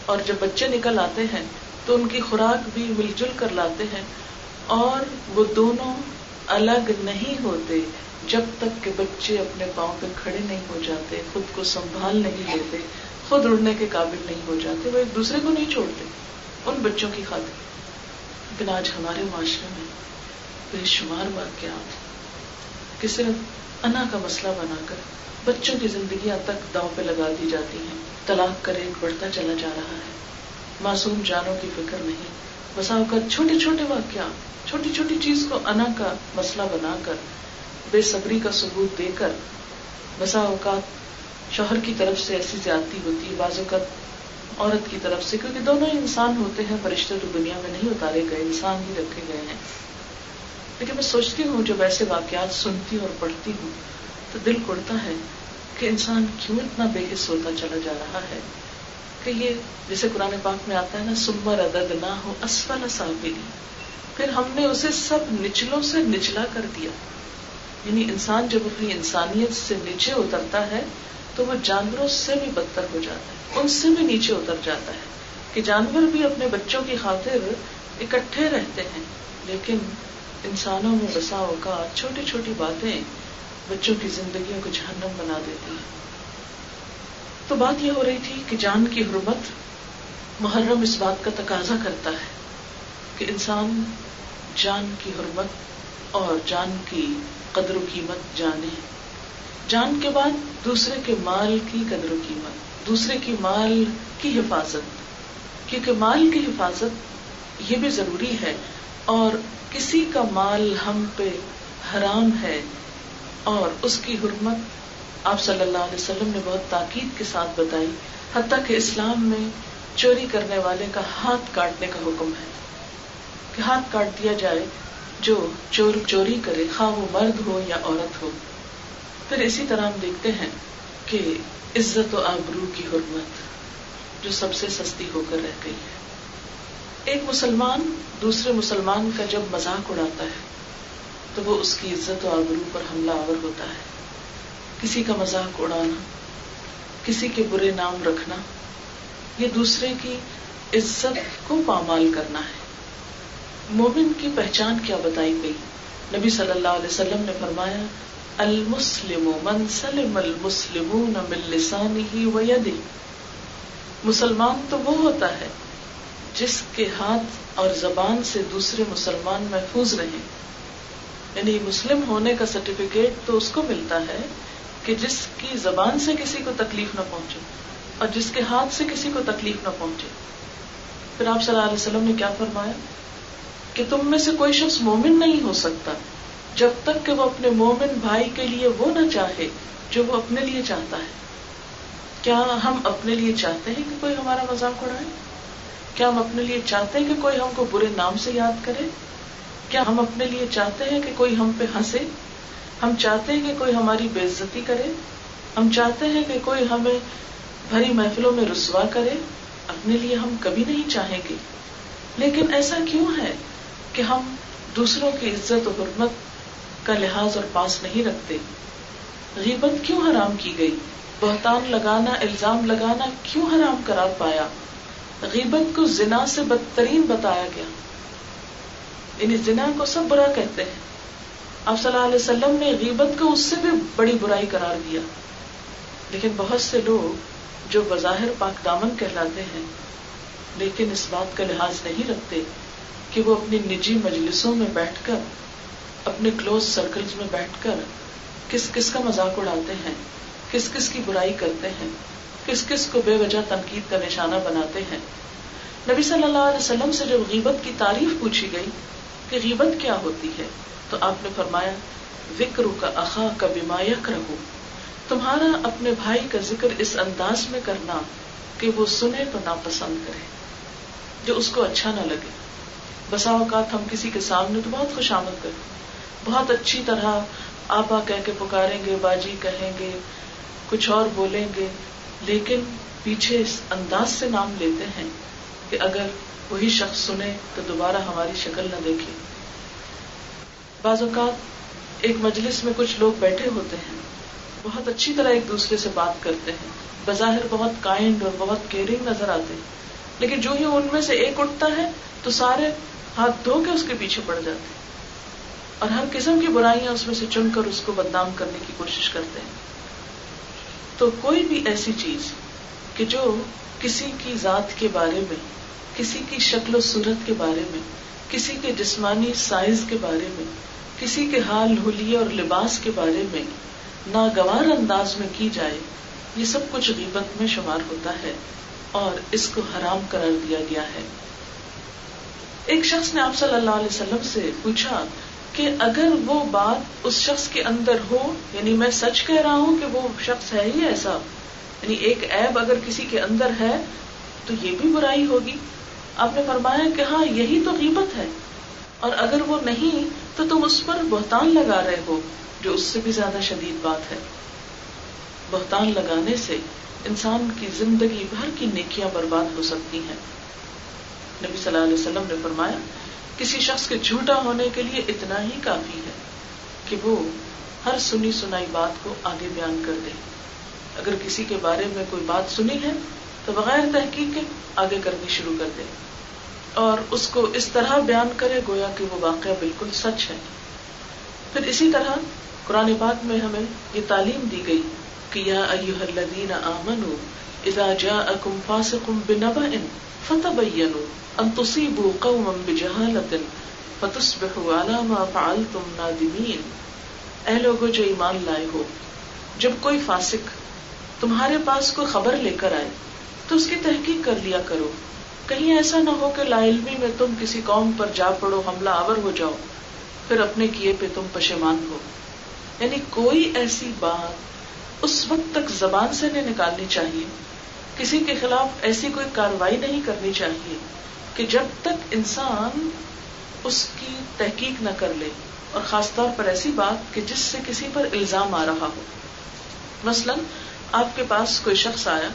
اور جب بچے نکل آتے ہیں تو ان کی خوراک بھی مل جل کر لاتے ہیں، اور وہ دونوں الگ نہیں ہوتے جب تک کہ بچے اپنے پاؤں پہ کھڑے نہیں ہو جاتے، خود کو سنبھال نہیں لیتے، خود اڑنے کے قابل نہیں ہو جاتے. وہ ایک دوسرے کو نہیں چھوڑتے ان بچوں کی خاطر. لیکن آج ہمارے معاشرے میں بے شمار واقعات کہ صرف انا کا مسئلہ بنا کر بچوں کی زندگیاں تک داؤں پہ لگا دی جاتی ہیں. طلاق کا ریٹ بڑھتا چلا جا رہا ہے، معصوم جانوں کی فکر نہیں. بسا اوقات چھوٹے چھوٹے واقعات، چھوٹی چھوٹی چیز کو انا کا مسئلہ بنا کر، بے صبری کا ثبوت دے کر، بسا اوقات شوہر کی طرف سے ایسی زیادتی ہوتی ہے، بعض اوقات عورت کی طرف سے، کیونکہ دونوں ہی انسان ہوتے ہیں، فرشتے تو دنیا میں نہیں اتارے گئے، انسان ہی رکھے گئے ہیں. لیکن میں سوچتی ہوں جب ایسے واقعات سنتی اور پڑھتی ہوں تو دل کڑتا ہے کہ انسان کیوں اتنا بے حس ہوتا چلا جا رہا ہے. کہ یہ جیسے قرآن پاک میں آتا ہے نا، ثم رددناہ اسفل سافلین، پھر ہم نے اسے سب نچلوں سے نچلا کر دیا. یعنی انسان جب اپنی انسانیت سے نیچے اترتا ہے تو وہ جانوروں سے بھی بدتر ہو جاتا ہے، ان سے بھی نیچے اتر جاتا ہے. کہ جانور بھی اپنے بچوں کی خاطر اکٹھے رہتے ہیں، لیکن انسانوں میں بسا اوقات چھوٹی چھوٹی باتیں بچوں کی زندگیوں کو جہنم بنا دیتی ہیں. تو بات یہ ہو رہی تھی کہ جان کی حرمت، محرم اس بات کا تقاضا کرتا ہے کہ انسان جان کی حرمت اور جان کی قدر و قیمت جانے. جان کے بعد دوسرے کے مال کی قدر و قیمت، دوسرے کی مال کی حفاظت، کیونکہ مال کی حفاظت یہ بھی ضروری ہے، اور کسی کا مال ہم پہ حرام ہے اور اس کی حرمت آپ صلی اللہ علیہ وسلم نے بہت تاکید کے ساتھ بتائی. حتیٰ کہ اسلام میں چوری کرنے والے کا ہاتھ کاٹنے کا حکم ہے کہ ہاتھ کاٹ دیا جائے جو چوری کرے، خواہ وہ مرد ہو یا عورت ہو. پھر اسی طرح ہم دیکھتے ہیں کہ عزت و آبرو کی حرمت جو سب سے سستی ہو کر رہ گئی ہے. ایک مسلمان دوسرے مسلمان کا جب مذاق اڑاتا ہے تو وہ اس کی عزت و آبرو پر حملہ آور ہوتا ہے. کسی کا مذاق اڑانا، کسی کے برے نام رکھنا، یہ دوسرے کی عزت کو پامال کرنا ہے. مومن کی پہچان کیا بتائی گئی؟ نبی صلی اللہ علیہ وسلم نے فرمایا، المسلم من سلم المسلمون من لسانہ ویدہ. مسلمان تو وہ ہوتا ہے جس کے ہاتھ اور زبان سے دوسرے مسلمان محفوظ رہیں. یعنی مسلم ہونے کا سرٹیفکیٹ تو اس کو ملتا ہے کہ جس کی زبان سے کسی کو تکلیف نہ پہنچے اور جس کے ہاتھ سے کسی کو تکلیف نہ پہنچے. پھر آپ صلی اللہ علیہ وسلم نے کیا فرمایا کہ تم میں سے کوئی شخص مومن نہیں ہو سکتا جب تک کہ وہ اپنے مومن بھائی کے لیے وہ نہ چاہے جو وہ اپنے لیے چاہتا ہے. کیا ہم اپنے لیے چاہتے ہیں کہ کوئی ہمارا مذاق اڑائے؟ کیا ہم اپنے لیے چاہتے ہیں کہ کوئی ہم کو برے نام سے یاد کرے؟ کیا ہم اپنے لیے چاہتے ہیں کہ کوئی ہم پہ ہنسے؟ ہم چاہتے ہیں کہ کوئی ہماری بے عزتی کرے؟ ہم چاہتے ہیں کہ کوئی ہمیں بھری محفلوں میں رسوا کرے؟ اپنے لیے ہم کبھی نہیں چاہیں گے. لیکن ایسا کیوں ہے کہ ہم دوسروں کی عزت و حرمت کا لحاظ اور پاس نہیں رکھتے؟ غیبت کیوں حرام کی گئی؟ بہتان لگانا، الزام لگانا کیوں حرام قرار پایا؟ غیبت کو زنا سے بدترین بتایا گیا. یعنی زنا کو سب برا کہتے ہیں، آپ صلی اللہ علیہ وسلم نے غیبت کو اس سے بھی بڑی برائی قرار دیا. لیکن بہت سے لوگ جو بظاہر پاک دامن کہلاتے ہیں لیکن اس بات کا لحاظ نہیں رکھتے کہ وہ اپنی نجی مجلسوں میں بیٹھ کر، اپنے کلوز سرکلز میں بیٹھ کر کس کس کا مذاق اڑاتے ہیں، کس کس کی برائی کرتے ہیں، کس کس کو بے وجہ تنقید کا نشانہ بناتے ہیں. نبی صلی اللہ علیہ وسلم سے جب غیبت کی تعریف پوچھی گئی کہ غیبت کیا ہوتی ہے تو آپ نے فرمایا ذکرک اخاک بما یکرہ، تمہارا اپنے بھائی کا ذکر اس انداز میں کرنا کہ وہ سنے تو ناپسند کرے، جو اس کو اچھا نہ لگے. بسا اوقات ہم کسی کے سامنے تو بہت خوش آمد کریں، بہت اچھی طرح آپا کہہ کے پکاریں گے، باجی کہیں گے، کچھ اور بولیں گے، لیکن پیچھے اس انداز سے نام لیتے ہیں کہ اگر وہی شخص سنے تو دوبارہ ہماری شکل نہ دیکھے. بعض اوقات ایک مجلس میں کچھ لوگ بیٹھے ہوتے ہیں، بہت اچھی طرح ایک دوسرے سے بات کرتے ہیں، بظاہر بہت کائنڈ اور بہت کیئرنگ نظر آتے ہیں، لیکن جو ہی ان میں سے ایک اٹھتا ہے تو سارے ہاتھ دھو کے اس کے پیچھے پڑ جاتے ہیں اور ہر قسم کی برائیاں اس میں سے چن کر اس کو بدنام کرنے کی کوشش کرتے ہیں. تو کوئی بھی ایسی چیز کہ جو کسی کی ذات کے بارے میں، کسی کی شکل و صورت کے بارے میں، کسی کے جسمانی سائز کے بارے میں، کسی کے حال حلیے اور لباس کے بارے میں ناگوار انداز میں کی جائے، یہ سب کچھ غیبت میں شمار ہوتا ہے اور اس کو حرام قرار دیا گیا ہے. ایک شخص نے آپ صلی اللہ علیہ وسلم سے پوچھا کہ اگر وہ بات اس شخص کے اندر ہو، یعنی میں سچ کہہ رہا ہوں کہ وہ شخص ہے ہی ایسا، یعنی ایک عیب اگر کسی کے اندر ہے تو یہ بھی برائی ہوگی. آپ نے فرمایا کہ ہاں یہی تو غیبت ہے، اور اگر وہ نہیں تو تم اس پر بہتان لگا رہے ہو، جو اس سے بھی زیادہ شدید بات ہے. بہتان لگانے سے انسان کی زندگی بھر کی نیکیاں برباد ہو سکتی ہیں. نبی صلی اللہ علیہ وسلم نے فرمایا کسی شخص کے جھوٹا ہونے کے لیے اتنا ہی کافی ہے کہ وہ ہر سنی سنائی بات کو آگے بیان کر دے. اگر کسی کے بارے میں کوئی بات سنی ہے تو بغیر تحقیق کے آگے کرنی شروع کر دے اور اس کو اس طرح بیان کرے گویا کہ وہ واقعہ بالکل سچ ہے. پھر اسی طرح قرآن پاک میں ہمیں یہ تعلیم دی گئی کہ یا ایھا الذین آمنوا اذا جاءکم فاسق بنبأ فتبینوا ان تصیبوا قوما بجہالۃ فتصبحوا علی ما فعلتم نادمین. اے لوگو جو ایمان لائے ہو، جب کوئی فاسق تمہارے پاس کوئی خبر لے کر آئے تو اس کی تحقیق کر لیا کرو، کہیں ایسا نہ ہو کہ لا علمی میں تم کسی قوم پر جا پڑو، حملہ آور ہو جاؤ، پھر اپنے کیے پہ تم پشیمان ہو. یعنی کوئی ایسی بات اس وقت تک زبان سے نہیں نکالنی چاہیے، کسی کے خلاف ایسی کوئی کارروائی نہیں کرنی چاہیے کہ جب تک انسان اس کی تحقیق نہ کر لے، اور خاص طور پر ایسی بات کہ جس سے کسی پر الزام آ رہا ہو. مثلا آپ کے پاس کوئی شخص آیا،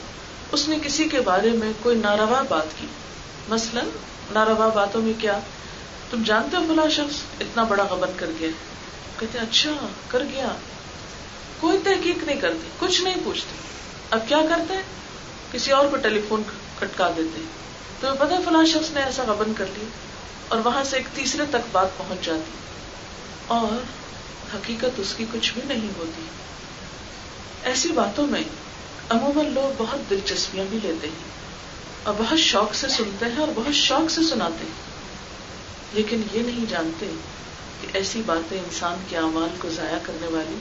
اس نے کسی کے بارے میں کوئی ناروا بات کی. مثلا ناروا باتوں میں کیا، تم جانتے ہو فلاں شخص اتنا بڑا غبن کر گیا. کہتے اچھا کر گیا، کوئی تحقیق نہیں کرتے، کچھ نہیں پوچھتے. اب کیا کرتے ہیں، کسی اور کو ٹیلی فون کھٹکا دیتے ہیں. تمہیں پتہ ہے فلاں شخص نے ایسا غبن کر لیا، اور وہاں سے ایک تیسرے تک بات پہنچ جاتی اور حقیقت اس کی کچھ بھی نہیں ہوتی. ایسی باتوں میں عموماً لوگ بہت دلچسپیاں بھی لیتے ہیں اور بہت شوق سے سنتے ہیں اور بہت شوق سے سناتے ہیں، لیکن یہ نہیں جانتے کہ ایسی باتیں انسان کے اعمال کو ضائع کرنے والی،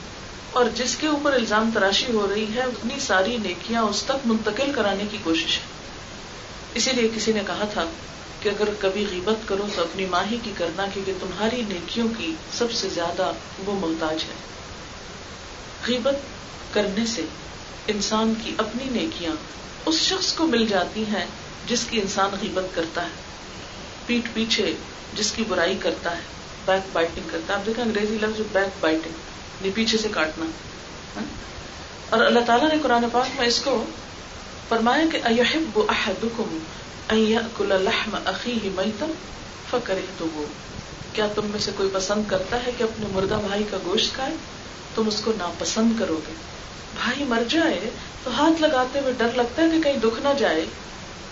اور جس کے اوپر الزام تراشی ہو رہی ہے اتنی ساری نیکیاں اس تک منتقل کرانے کی کوشش ہے. اسی لیے کسی نے کہا تھا کہ اگر کبھی غیبت کرو تو اپنی ماں ہی کی کرنا، کیونکہ تمہاری نیکیوں کی سب سے زیادہ وہ محتاج ہے. غیبت کرنے سے انسان کی اپنی نیکیاں اس شخص کو مل جاتی ہیں جس کی انسان غیبت کرتا ہے، پیٹھ پیچھے جس کی برائی کرتا ہے، بیک بائٹنگ کرتا ہے. آپ دیکھیں انگریزی لفظ بیک بائٹنگ، یہ پیچھے سے کاٹنا. اور اللہ تعالیٰ نے قرآن پاک میں اس کو فرمایا کہ اَيُحِبُّ أَحَدُكُمْ أَن يَأْكُلَ لَحْمَ أَخِيهِ مَيْتًا فَكَرِهْتُمُوهُ. کیا تم میں سے کوئی پسند کرتا ہے کہ اپنے مردہ بھائی کا گوشت کھائے؟ تم اس کو ناپسند کرو گے. بھائی مر جائے تو ہاتھ لگاتے ہوئے ڈر لگتا ہے کہ کہیں دکھ نہ جائے،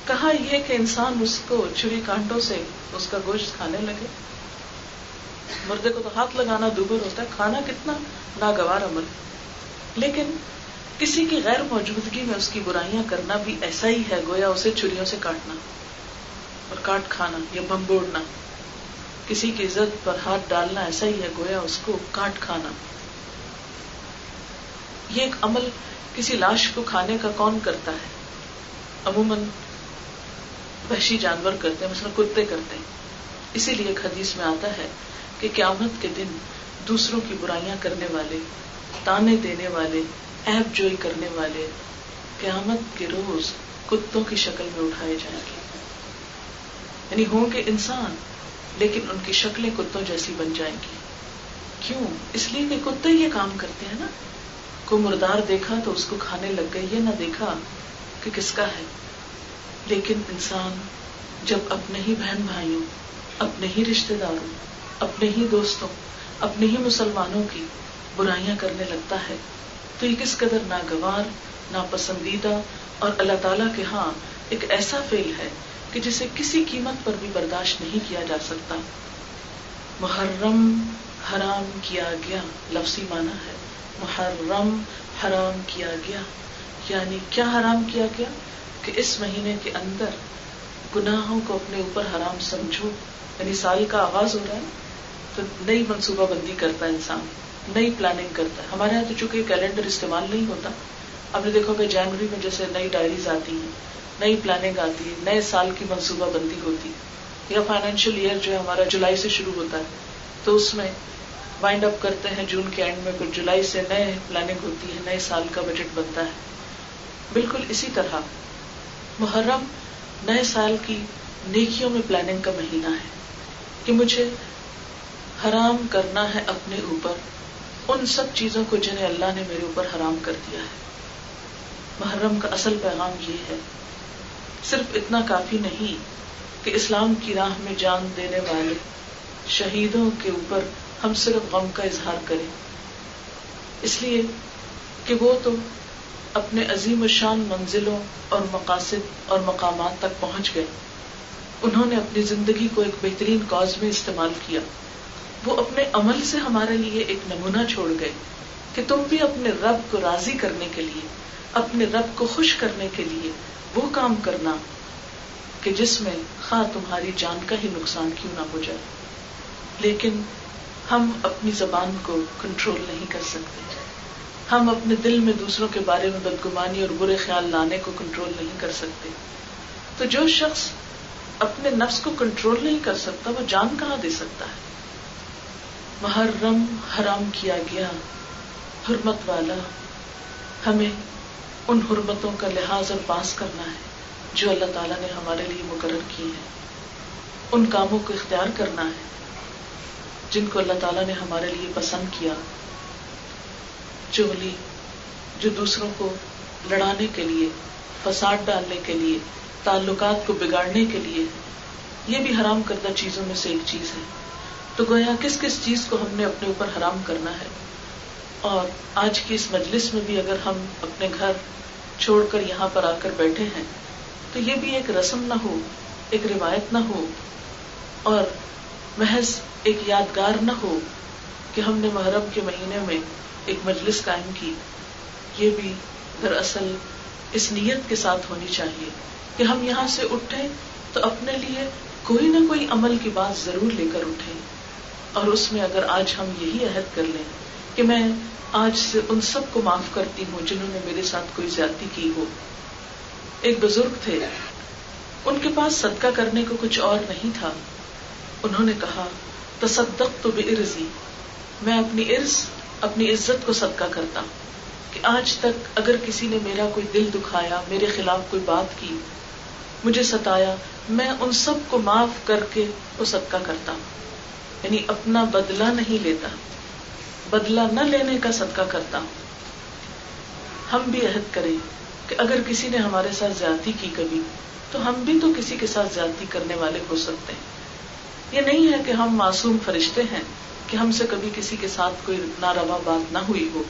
کہاں یہ کہ انسان اس کو چھری کانٹوں سے اس کا گوشت کھانے لگے. مردے کو تو ہاتھ لگانا دوبر ہوتا ہے، کھانا کتنا ناگوار عمل. لیکن کسی کی غیر موجودگی میں اس کی برائیاں کرنا بھی ایسا ہی ہے گویا اسے چھریوں سے کاٹنا. اور کاٹ کھانا یا بمبوڑنا، کسی کی عزت پر ہاتھ ڈالنا ایسا ہی ہے گویا اس کو کاٹ کھانا. یہ ایک عمل کسی لاش کو کھانے کا کون کرتا ہے؟ عموماً وحشی جانور کرتے ہیں، مثلا کتے کرتے ہیں. اسی لیے ایک حدیث میں آتا ہے کہ قیامت کے دن دوسروں کی برائیاں کرنے والے، تانے دینے والے، عیب جوئی کرنے والے قیامت کے روز کتوں کی شکل میں اٹھائے جائیں گے. یعنی ہوں گے انسان لیکن ان کی شکلیں کتوں جیسی بن جائیں گی. کیوں؟ اس لیے کہ کتے یہ کام کرتے ہیں نا. کو مردار دیکھا تو اس کو کھانے لگ گئے، یہ نہ دیکھا کہ کس کا ہے. لیکن انسان جب اپنے ہی بہن بھائیوں، اپنے ہی رشتہ داروں، اپنے ہی دوستوں، اپنے ہی مسلمانوں کی برائیاں کرنے لگتا ہے تو یہ کس قدر ناگوار، ناپسندیدہ اور اللہ تعالیٰ کے ہاں ایک ایسا فعل ہے کہ جسے کسی قیمت پر بھی برداشت نہیں کیا جا سکتا. محرم حرام کیا گیا، لفظی معنی ہے محرم حرام کیا گیا. یعنی کیا حرام کیا گیا؟ کہ اس مہینے کے اندر گناہوں کو اپنے اوپر حرام سمجھو. یعنی سال کا آغاز ہو رہا ہے تو نئی منصوبہ بندی کرتا ہے انسان، نئی پلاننگ کرتا ہے. ہمارے یہاں تو چونکہ کیلنڈر استعمال نہیں ہوتا، آپ نے دیکھا کہ جنوری میں جیسے نئی ڈائریز آتی ہیں، نئی پلاننگ آتی ہے، نئے سال کی منصوبہ بندی ہوتی، یا فائنینشیل ایئر جو ہے ہمارا جولائی سے شروع ہوتا ہے تو اس میں وائنڈ اپ کرتے ہیں جون کے اینڈ میں، پھر جولائی سے نئے پلاننگ ہوتی ہے، نئے سال کا بجٹ بنتا ہے. بالکل اسی طرح محرم نئے سال کی نیکیوں میں پلاننگ کا مہینہ ہے کہ مجھے حرام کرنا ہے اپنے اوپر ان سب چیزوں کو جنہیں اللہ نے میرے اوپر حرام کر دیا ہے. محرم کا اصل پیغام یہ ہے. صرف اتنا کافی نہیں کہ اسلام کی راہ میں جان دینے والے شہیدوں کے اوپر ہم صرف غم کا اظہار کریں، اس لیے کہ وہ تو اپنے عظیم الشان منزلوں اور مقاصد اور مقامات تک پہنچ گئے. انہوں نے اپنی زندگی کو ایک بہترین کاز میں استعمال کیا. وہ اپنے عمل سے ہمارے لیے ایک نمونہ چھوڑ گئے کہ تم بھی اپنے رب کو راضی کرنے کے لیے، اپنے رب کو خوش کرنے کے لیے وہ کام کرنا کہ جس میں خواہ تمہاری جان کا ہی نقصان کیوں نہ ہو جائے. لیکن ہم اپنی زبان کو کنٹرول نہیں کر سکتے، ہم اپنے دل میں دوسروں کے بارے میں بدگمانی اور برے خیال لانے کو کنٹرول نہیں کر سکتے. تو جو شخص اپنے نفس کو کنٹرول نہیں کر سکتا وہ جان کہاں دے سکتا ہے. محرم حرام کیا گیا، حرمت والا. ہمیں ان حرمتوں کا لحاظ اور پاس کرنا ہے جو اللہ تعالیٰ نے ہمارے لیے مقرر کی ہیں. ان کاموں کو اختیار کرنا ہے جن کو اللہ تعالیٰ نے ہمارے لیے پسند کیا. چغلی جو دوسروں کو لڑانے کے لیے، فساد ڈالنے کے لیے، تعلقات کو بگاڑنے کے لیے، یہ بھی حرام کردہ چیزوں میں سے ایک چیز ہے. تو گویا کس کس چیز کو ہم نے اپنے اوپر حرام کرنا ہے. اور آج کی اس مجلس میں بھی اگر ہم اپنے گھر چھوڑ کر یہاں پر آ کر بیٹھے ہیں تو یہ بھی ایک رسم نہ ہو، ایک روایت نہ ہو اور محض ایک یادگار نہ ہو کہ ہم نے محرم کے مہینے میں ایک مجلس قائم کی. یہ بھی دراصل اس نیت کے ساتھ ہونی چاہیے کہ ہم یہاں سے اٹھیں تو اپنے لیے کوئی نہ کوئی عمل کی بات ضرور لے کر اٹھیں. اور اس میں اگر آج ہم یہی عہد کر لیں کہ میں آج سے ان سب کو معاف کرتی ہوں جنہوں نے میرے ساتھ کوئی زیادتی کی ہو. ایک بزرگ تھے، ان کے پاس صدقہ کرنے کو کچھ اور نہیں تھا. انہوں نے کہا تصدقت بعرضی، میں اپنی عرض، اپنی عزت کو صدقہ کرتا کہ آج تک اگر کسی نے میرا کوئی دل دکھایا، میرے خلاف کوئی بات کی، مجھے ستایا، میں ان سب کو معاف کر کے وہ صدقہ کرتا. یعنی اپنا بدلہ نہیں لیتا، بدلہ نہ لینے کا صدقہ کرتا. ہم بھی عہد کریں کہ اگر کسی نے ہمارے ساتھ زیادتی کی کبھی تو ہم بھی تو کسی کے ساتھ زیادتی کرنے والے ہو سکتے ہیں. یہ نہیں ہے کہ ہم معصوم فرشتے ہیں کہ ہم سے کبھی کسی کے ساتھ کوئی ناروا بات نہ ہوئی ہو.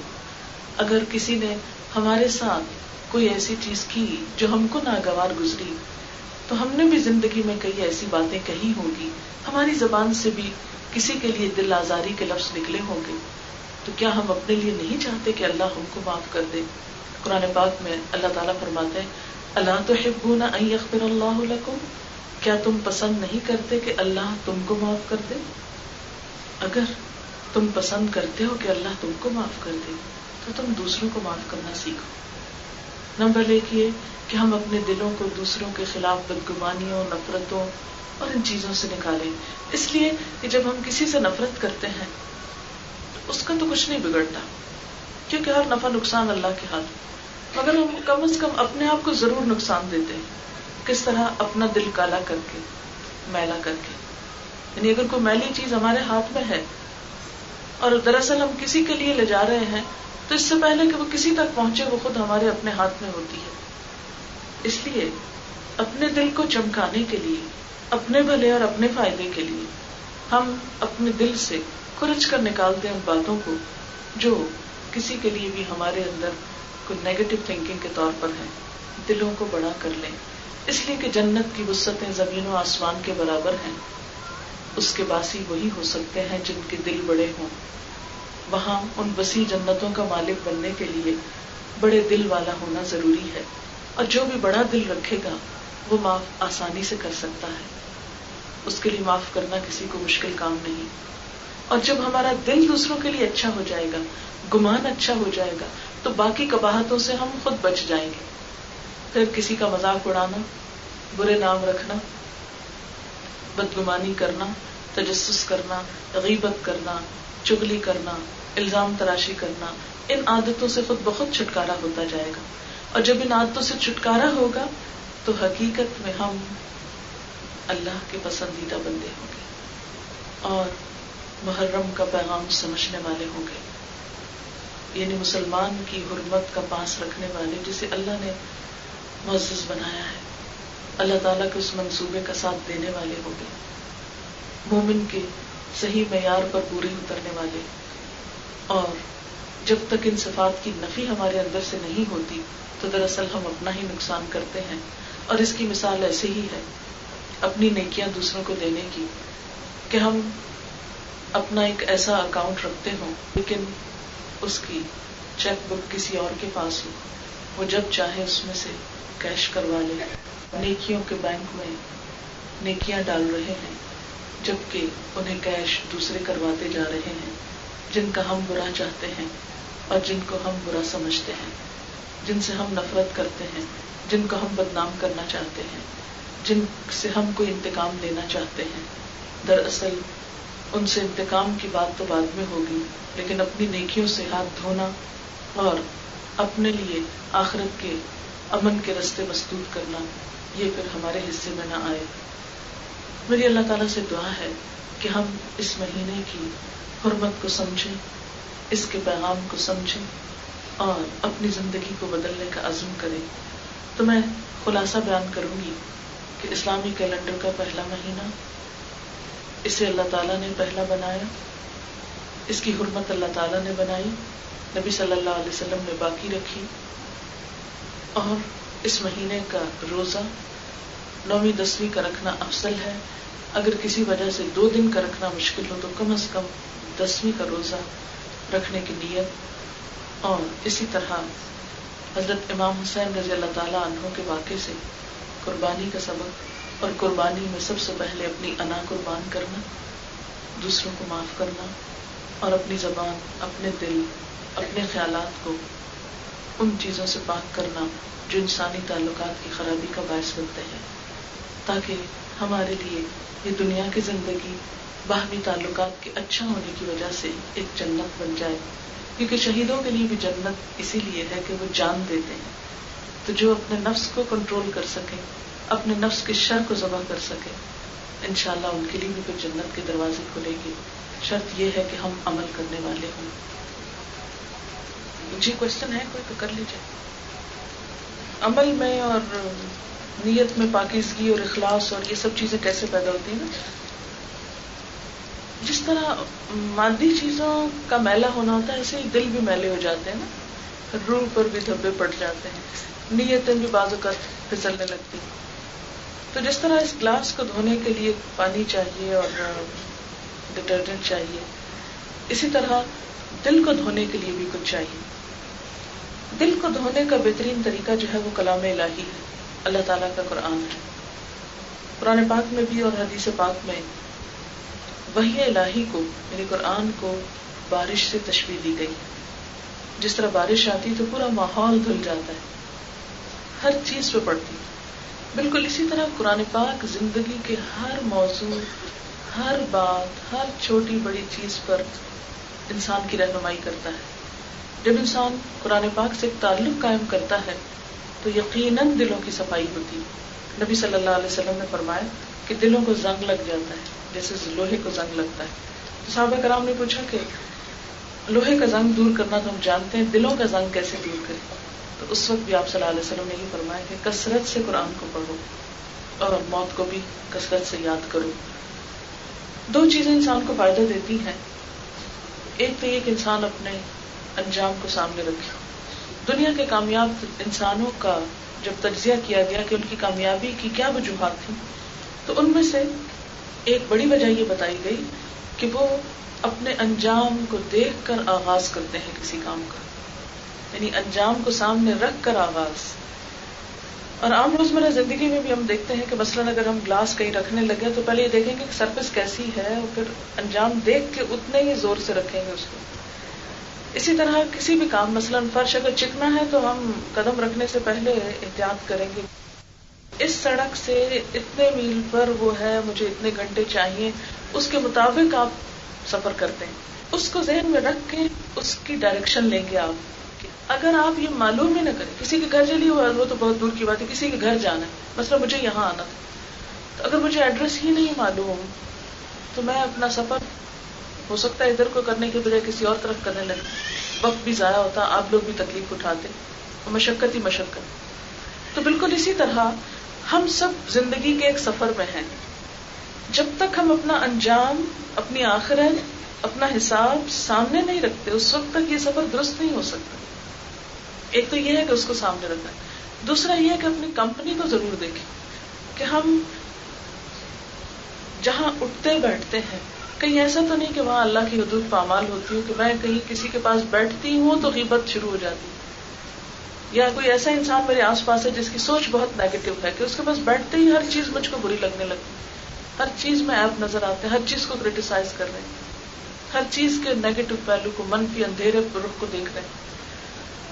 اگر کسی نے ہمارے ساتھ کوئی ایسی چیز کی جو ہم کو ناگوار گزری تو ہم نے بھی زندگی میں کئی ایسی باتیں کہی ہوں گی، ہماری زبان سے بھی کسی کے لیے دل آزاری کے لفظ نکلے ہوں گے. تو کیا ہم اپنے لیے نہیں چاہتے کہ اللہ ہم کو معاف کر دے؟ قرآن پاک میں اللہ تعالیٰ فرماتے ہیں الا تحبون ان یغفر اللہ لکم، کیا تم پسند نہیں کرتے کہ اللہ تم کو معاف کر دے؟ اگر تم پسند کرتے ہو کہ اللہ تم کو معاف کر دے تو تم دوسروں کو معاف کرنا سیکھو۔ نمبر 1 یہ کہ ہم اپنے دلوں کو دوسروں کے خلاف بدگمانیوں، نفرتوں اور ان چیزوں سے نکالیں، اس لیے کہ جب ہم کسی سے نفرت کرتے ہیں تو اس کا تو کچھ نہیں بگڑتا، کیونکہ ہر نفع نقصان اللہ کے ہاتھ، مگر ہم کم از کم اپنے آپ کو ضرور نقصان دیتے ہیں۔ کس طرح؟ اپنا دل کالا کر کے، میلا کر کے، یعنی اگر کوئی میلی چیز ہمارے ہاتھ میں ہے اور دراصل ہم کسی کے لیے لے جا رہے ہیں تو اس سے پہلے کہ وہ کسی تک پہنچے وہ خود ہمارے اپنے ہاتھ میں ہوتی ہے۔ اس لیے اپنے دل کو چمکانے کے لیے، اپنے بھلے اور اپنے فائدے کے لیے ہم اپنے دل سے کھرچ کر نکال دیں ان باتوں کو جو کسی کے لیے بھی ہمارے اندر کوئی نیگیٹو تھنکنگ کے طور پر ہے، دلوں کو بڑا کر لیں، اس لیے کہ جنت کی وسعتیں زمین و آسمان کے برابر ہیں، اس کے باسی وہی ہو سکتے ہیں جن کے دل بڑے ہوں۔ وہاں ان وسیع جنتوں کا مالک بننے کے لیے بڑے دل والا ہونا ضروری ہے، اور جو بھی بڑا دل رکھے گا وہ معاف آسانی سے کر سکتا ہے، اس کے لیے معاف کرنا کسی کو مشکل کام نہیں۔ اور جب ہمارا دل دوسروں کے لیے اچھا ہو جائے گا، گمان اچھا ہو جائے گا، تو باقی قباحتوں سے ہم خود بچ جائیں گے۔ پھر کسی کا مذاق اڑانا، برے نام رکھنا، بدگمانی کرنا، تجسس کرنا، غیبت کرنا، چغلی کرنا، الزام تراشی کرنا، ان عادتوں سے خود بخود چھٹکارا ہوتا جائے گا۔ اور جب ان عادتوں سے چھٹکارا ہوگا تو حقیقت میں ہم اللہ کے پسندیدہ بندے ہوں گے اور محرم کا پیغام سمجھنے والے ہوں گے، یعنی مسلمان کی حرمت کا پاس رکھنے والے، جسے اللہ نے معزز بنایا ہے، اللہ تعالیٰ کے اس منصوبے کا ساتھ دینے والے ہوں گے، مومن کے صحیح معیار پر پورے اترنے والے۔ اور جب تک ان صفات کی نفی ہمارے اندر سے نہیں ہوتی تو دراصل ہم اپنا ہی نقصان کرتے ہیں۔ اور اس کی مثال ایسے ہی ہے اپنی نیکیاں دوسروں کو دینے کی، کہ ہم اپنا ایک ایسا اکاؤنٹ رکھتے ہوں لیکن اس کی چیک بک کسی اور کے پاس ہو، وہ جب چاہے اس میں سے کیش کروا لے۔ نیکیوں کے بینک میں نیکیاں ڈال رہے ہیں جبکہ انہیں کیش دوسرے کرواتے جا رہے ہیں، جن کا ہم برا چاہتے ہیں اور جن کو ہم برا سمجھتے ہیں، جن سے ہم نفرت کرتے ہیں، جن کو ہم بدنام کرنا چاہتے ہیں، جن سے ہم کوئی انتقام لینا چاہتے ہیں۔ دراصل ان سے انتقام کی بات تو بعد میں ہوگی، لیکن اپنی نیکیوں سے ہاتھ دھونا اور اپنے لیے آخرت کے امن کے راستے مسدود کرنا، یہ پھر ہمارے حصے میں نہ آئے۔ میری اللہ تعالیٰ سے دعا ہے کہ ہم اس مہینے کی حرمت کو سمجھیں، اس کے پیغام کو سمجھیں اور اپنی زندگی کو بدلنے کا عزم کریں۔ تو میں خلاصہ بیان کروں گی کہ اسلامی کیلنڈر کا پہلا مہینہ، اسے اللہ تعالیٰ نے پہلا بنایا، اس کی حرمت اللہ تعالیٰ نے بنائی، نبی صلی اللہ علیہ وسلم نے باقی رکھی، اور اس مہینے کا روزہ 9ویں 10ویں کا رکھنا افضل ہے۔ اگر کسی وجہ سے 2 دن کا رکھنا مشکل ہو تو کم از کم 10ویں کا روزہ رکھنے کی نیت۔ اور اسی طرح حضرت امام حسین رضی اللہ تعالیٰ عنہ کے واقعے سے قربانی کا سبق، اور قربانی میں سب سے پہلے اپنی انا قربان کرنا، دوسروں کو معاف کرنا، اور اپنی زبان، اپنے دل، اپنے خیالات کو ان چیزوں سے پاک کرنا جو انسانی تعلقات کی خرابی کا باعث بنتے ہیں، تاکہ ہمارے لیے یہ دنیا کی زندگی باہمی تعلقات کے اچھا ہونے کی وجہ سے ایک جنت بن جائے۔ کیونکہ شہیدوں کے لیے بھی جنت اسی لیے ہے کہ وہ جان دیتے ہیں، تو جو اپنے نفس کو کنٹرول کر سکے، اپنے نفس کے شر کو ذبح کر سکے، انشاءاللہ ان کے لیے بھی پھر جنت کے دروازے کھلے گے۔ شرط یہ ہے کہ ہم عمل کرنے والے ہوں۔ جی کوشچن ہے کوئی تو کر لیجیے۔ عمل میں اور نیت میں پاکیزگی اور اخلاص اور یہ سب چیزیں کیسے پیدا ہوتی ہیں نا؟ جس طرح مادی چیزوں کا میلا ہونا ہوتا ہے، ایسے ہی دل بھی میلے ہو جاتے ہیں نا، روح پر بھی دھبے پڑ جاتے ہیں، نیتیں بھی بعض اوقات پھسلنے لگتی ہیں۔ تو جس طرح اس گلاس کو دھونے کے لیے پانی چاہیے اور ڈٹرجنٹ چاہیے، اسی طرح دل کو دھونے کے لیے بھی کچھ چاہیے۔ دل کو دھونے کا بہترین طریقہ جو ہے وہ کلام الہی ہے، اللہ تعالیٰ کا قرآن ہے۔ قرآن پاک میں بھی اور حدیث پاک میں وحی الہی کو یعنی قرآن کو بارش سے تشبیہ دی گئی. جس طرح بارش آتی تو پورا ماحول دھل جاتا ہے، ہر چیز پہ پڑتی. بالکل اسی طرح قرآن پاک زندگی کے ہر موضوع، ہر بات، ہر چھوٹی بڑی چیز پر انسان کی رہنمائی کرتا ہے. جب انسان قرآن پاک سے ایک تعلق قائم کرتا ہے تو یقیناً دلوں کی صفائی ہوتی. نبی صلی اللہ علیہ وسلم نے فرمایا کہ دلوں کو زنگ لگ جاتا ہے جیسے لوہے کو زنگ لگتا ہے. تو صحابہ کرام نے پوچھا کہ لوہے کا زنگ دور کرنا تو ہم جانتے ہیں، دلوں کا زنگ کیسے دور کریں؟ تو اس وقت بھی آپ صلی اللہ علیہ وسلم نے یہ فرمایا کہ کثرت سے قرآن کو پڑھو اور موت کو بھی کثرت سے یاد کرو. دو چیزیں انسان کو فائدہ دیتی ہیں. ایک تو یہ کہ انسان اپنے انجام کو سامنے رکھے. دنیا کے کامیاب انسانوں کا جب تجزیہ کیا گیا کہ ان کی کامیابی کی کیا وجوہات تھیں تو ان میں سے ایک بڑی وجہ یہ بتائی گئی کہ وہ اپنے انجام کو دیکھ کر آغاز کرتے ہیں کسی کام کا، یعنی انجام کو سامنے رکھ کر آغاز. اور عام روزمرہ زندگی میں بھی ہم دیکھتے ہیں کہ مثلاً اگر ہم گلاس کہیں رکھنے لگے تو پہلے یہ دیکھیں گے کہ سرفیس کیسی ہے اور پھر انجام دیکھ کے اتنے ہی زور سے رکھیں گے اس کو. اسی طرح کسی بھی کام، مثلاً فرش اگر چکنا ہے تو ہم قدم رکھنے سے پہلے احتیاط کریں گے. اس سڑک سے اتنے میل پر وہ ہے، مجھے اتنے گھنٹے چاہیے، اس کے مطابق آپ سفر کرتے ہیں. اس کو ذہن میں رکھ کے اس کی ڈائریکشن لیں گے آپ. اگر آپ یہ معلوم ہی نہ کریں، کسی کے گھر چلی ہوا وہ تو بہت دور کی بات ہے، کسی کے گھر جانا ہے، مثلا مجھے یہاں آنا تھا، تو اگر مجھے ایڈریس ہی نہیں معلوم تو میں اپنا سفر ہو سکتا ہے ادھر کو کرنے کی بجائے کسی اور طرف کرنے لگے، وقت بھی ضائع ہوتا، آپ لوگ بھی تکلیف اٹھاتے، مشقت ہی مشقت. تو بالکل اسی طرح ہم سب زندگی کے ایک سفر میں ہیں. جب تک ہم اپنا انجام، اپنی آخرت، اپنا حساب سامنے نہیں رکھتے اس وقت تک یہ سفر درست نہیں ہو سکتا. ایک تو یہ ہے کہ اس کو سامنے رکھنا ہے. دوسرا یہ ہے کہ اپنی کمپنی کو ضرور دیکھیں کہ ہم جہاں اٹھتے بیٹھتے ہیں کہیں ایسا تو نہیں کہ وہاں اللہ کی حدود پامال ہوتی ہو، کہ میں کہیں کسی کے پاس بیٹھتی ہوں تو غیبت شروع ہو جاتی، یا کوئی ایسا انسان میرے آس پاس ہے جس کی سوچ بہت نیگیٹو ہے کہ اس کے پاس بیٹھتے ہی ہر چیز مجھ کو بری لگنے لگتی، ہر چیز میں عیب نظر آتے ہیں، ہر چیز کو کریٹیسائز کر رہے ہیں، ہر چیز کے نیگیٹو پہلو کو، منفی اندھیرے رخ کو دیکھ رہے ہیں.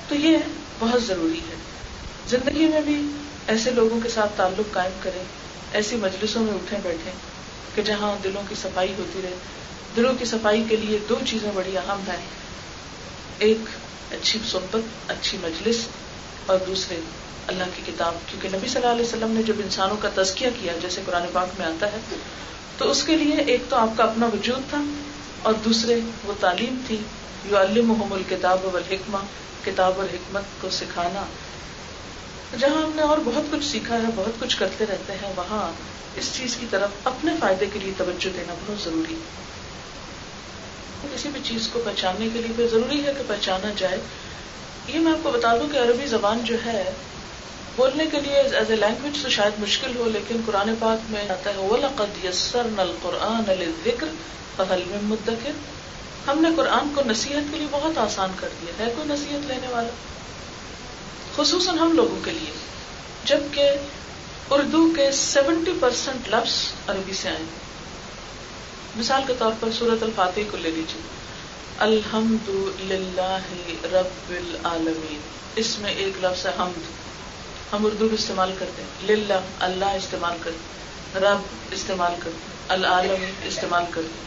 تو یہ بہت ضروری ہے. زندگی میں بھی ایسے لوگوں کے ساتھ تعلق قائم کریں، ایسی مجلسوں میں اٹھیں بیٹھیں کہ جہاں دلوں کی صفائی ہوتی رہے. دلوں کی صفائی کے لیے دو چیزیں بڑی اہم ہیں، ایک اچھی صحبت، اچھی مجلس، اور دوسرے اللہ کی کتاب. کیونکہ نبی صلی اللہ علیہ وسلم نے جب انسانوں کا تزکیہ کیا جیسے قرآن پاک میں آتا ہے تو اس کے لیے ایک تو آپ کا اپنا وجود تھا اور دوسرے وہ تعلیم تھی، یعلمہم الکتاب والحکمہ، کتاب اور حکمت کو سکھانا. جہاں ہم نے اور بہت کچھ سیکھا ہے، بہت کچھ کرتے رہتے ہیں، وہاں اس چیز کی طرف اپنے فائدے کے لیے توجہ دینا بہت ضروری ہے. کسی بھی چیز کو پہچاننے کے لیے ضروری ہے کہ پہچانا جائے. یہ میں آپ کو بتا دوں کہ عربی زبان جو ہے بولنے کے لیے ایز اے لینگویج تو شاید مشکل ہو، لیکن قرآن پاک میں آتا ہے وَلَقَدْ يَسَّرْنَا الْقُرْآنَ لِلذِّكْرِ فَهَلْ مِن مُدَّكِرٍ. ہم نے قرآن کو نصیحت کے لیے بہت آسان کر دیا ہے، کوئی نصیحت لینے والا؟ خصوصاً ہم لوگوں کے لیے، جبکہ اردو کے 70% لفظ عربی سے آئے. مثال کے طور پر سورۃ الفاتح کو لے لیجیے، الحمد للہ رب العالمین، اس میں ایک لفظ ہے حمد، ہم اردو میں استعمال کرتے ہیں، للہ اللہ استعمال کرتے، رب استعمال کرتے، العالمین استعمال کرتے،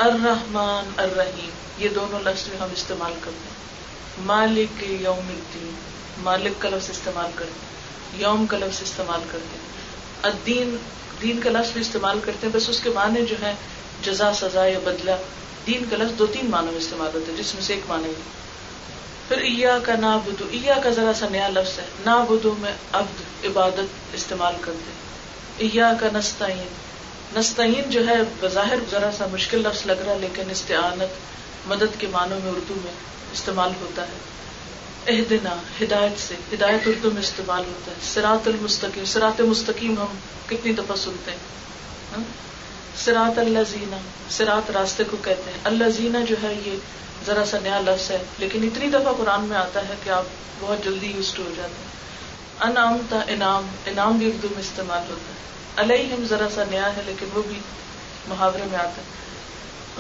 الرحمن الرحیم یہ دونوں لفظ بھی ہم استعمال کرتے ہیں، مالک یوم الدین مالک کا لفظ استعمال کرتے ہیں، یوم کا لفظ استعمال کرتے ہیں، الدین دین کا لفظ بھی استعمال کرتے ہیں، بس اس کے معنی جو ہے جزا، سزا یا بدلہ. دین کا لفظ 2-3 معنوں میں استعمال ہوتا ہے جس میں سے ایک معنی ہے. پھر ایاک نعبد، ایاک ذرا سا نیا لفظ ہے، نعبد میں عبد عبادت استعمال کرتے ہیں. ایاک نستعین، نستعین جو ہے بظاہر ذرا سا مشکل لفظ لگ رہا ہے لیکن استعانت مدد کے معنوں میں اردو میں استعمال ہوتا ہے. اہدنا ہدایت سے، ہدایت اردو میں استعمال ہوتا ہے. صراط المستقیم، صراط مستقیم ہم کتنی دفعہ سنتے ہیں. صراط الذین، صراط راستے کو کہتے ہیں. الذین جو ہے یہ ذرا سا نیا لفظ ہے لیکن اتنی دفعہ قرآن میں آتا ہے کہ آپ بہت جلدی یوزڈ ہو جاتے ہیں. انعمت، انعام، انعام بھی اردو میں استعمال ہوتا ہے. علیہم ذرا سا نیا ہے لیکن وہ بھی محاورے میں آتا ہے.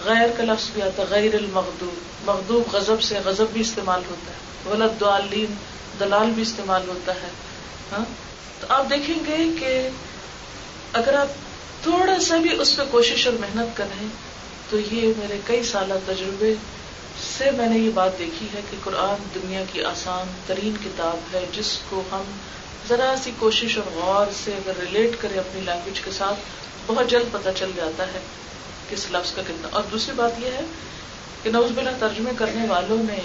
غیر کا لفظ بھی آتا ہے, غیر المغضوب, مغضوب غضب سے, غضب بھی استعمال ہوتا ہے. ولا الضالین, دلال بھی استعمال ہوتا ہے. ہاں تو آپ دیکھیں گے کہ اگر آپ تھوڑا سا بھی اس پہ کوشش اور محنت کریں تو یہ میرے کئی سالہ تجربے سے میں نے یہ بات دیکھی ہے کہ قرآن دنیا کی آسان ترین کتاب ہے جس کو ہم ذرا سی کوشش اور غور سے اگر ریلیٹ کریں اپنی لینگویج کے ساتھ بہت جلد پتہ چل جاتا ہے کس لفظ کا کتنا. اور دوسری بات یہ ہے کہ نعوذ باللہ ترجمے کرنے والوں نے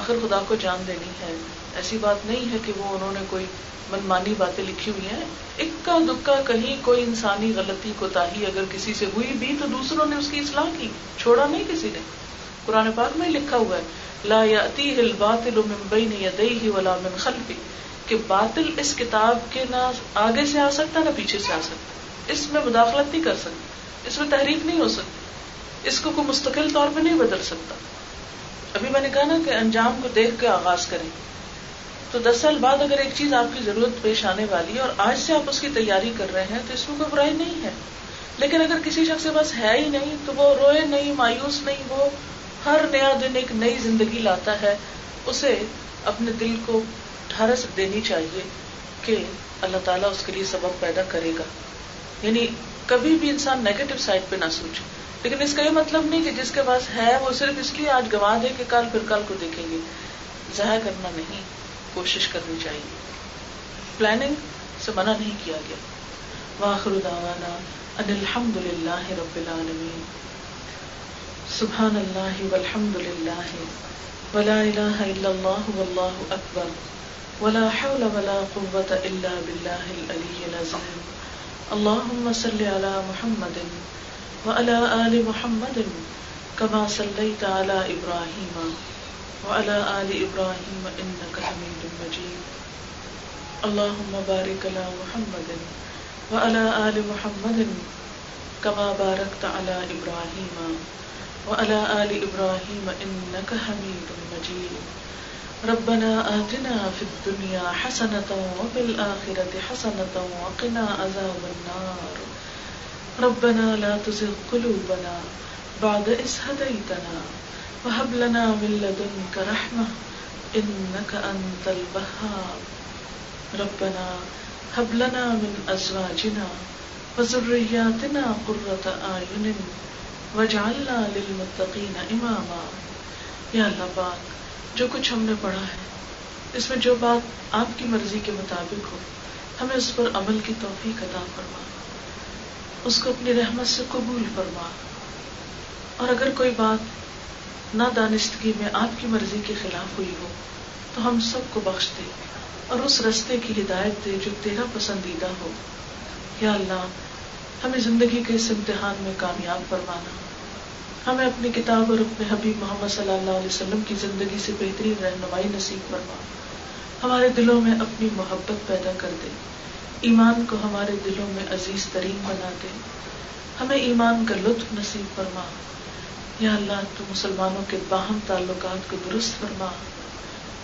آخر خدا کو جان دینی ہے. ایسی بات نہیں ہے کہ وہ انہوں نے کوئی منمانی باتیں لکھی ہوئی ہیں. اکا دکا کہیں کوئی انسانی غلطی کوتاہی اگر کسی سے ہوئی بھی تو دوسروں نے اس کی اصلاح کی, چھوڑا نہیں کسی نے. قرآن پاک میں لکھا ہوا ہے لا یأتیہ الباطل من بین یدیہ ولا من خلفہ, کہ باطل اس کتاب کے نہ آگے سے آ سکتا نہ پیچھے سے آ سکتا. اس میں مداخلت نہیں کر سکتا, اس میں تحریف نہیں ہو سکتی, اس کو کوئی مستقل طور پہ نہیں بدل سکتا. ابھی میں نے کہا نا کہ انجام کو دیکھ کے آغاز کریں. تو 10 سال بعد اگر ایک چیز آپ کی ضرورت پیش آنے والی ہے اور آج سے آپ اس کی تیاری کر رہے ہیں تو اس میں کوئی برائی نہیں ہے. لیکن اگر کسی شخص کے پاس ہے ہی نہیں تو وہ روئے نہیں, مایوس نہیں, وہ ہر نیا دن ایک نئی زندگی لاتا ہے. اسے اپنے دل کو ڈھارس دینی چاہیے کہ اللہ تعالیٰ اس کے لیے سبب پیدا کرے گا. یعنی کبھی بھی انسان نیگیٹو سائڈ پہ نہ سوچے. لیکن اس کا یہ مطلب نہیں کہ جس کے پاس ہے وہ صرف اس لیے آج گنوا دے کہ کل پھر کل کو دیکھیں گے. ضائع کرنا نہیں, کوشش کرنی چاہیے. پلاننگ سے منع نہیں کیا گیا. وآخر دعوانا ان الحمد للہ رب العالمین. سبحان اللہ والحمد للہ ولا الہ الا اللہ واللہ اکبر ولا حول ولا قوة الا باللہ العلی العظیم. اللہم صل علی محمد وعلى آل محمد كما صليت على إبراهيم وعلى آل إبراهيم إنك حميد مجيد. اللهم بارك على محمد وعلى آل محمد كما باركت على إبراهيم وعلى آل إبراهيم إنك حميد مجيد. ربنا آتنا في الدنيا حسنة وفي الآخرة حسنة وقنا عذاب النار. ربنا لا تزغ قلوبنا بعد إذ هديتنا وهب لنا من لدنك رحمة إنك أنت الوهاب. ربنا هب لنا من أزواجنا وذرياتنا قرة أعين واجعلنا للمتقين إماما. یا اللہ پاک جو کچھ ہم نے پڑھا ہے اس میں جو بات آپ کی مرضی کے مطابق ہو ہمیں اس پر عمل کی توفیق عطا فرما, اس کو اپنی رحمت سے قبول فرما. اور اگر کوئی بات نادانستگی میں آپ کی مرضی کے خلاف ہوئی ہو تو ہم سب کو بخش دے اور اس رستے کی ہدایت دے جو تیرا پسندیدہ ہو. یا اللہ ہمیں زندگی کے اس امتحان میں کامیاب فرمانا, ہمیں اپنی کتاب اور اپنے حبیب محمد صلی اللہ علیہ وسلم کی زندگی سے بہترین رہنمائی نصیب فرما. ہمارے دلوں میں اپنی محبت پیدا کر دے, ایمان کو ہمارے دلوں میں عزیز ترین بنا دے, ہمیں ایمان کا لطف نصیب فرما. یا اللہ تو مسلمانوں کے باہم تعلقات کو درست فرما.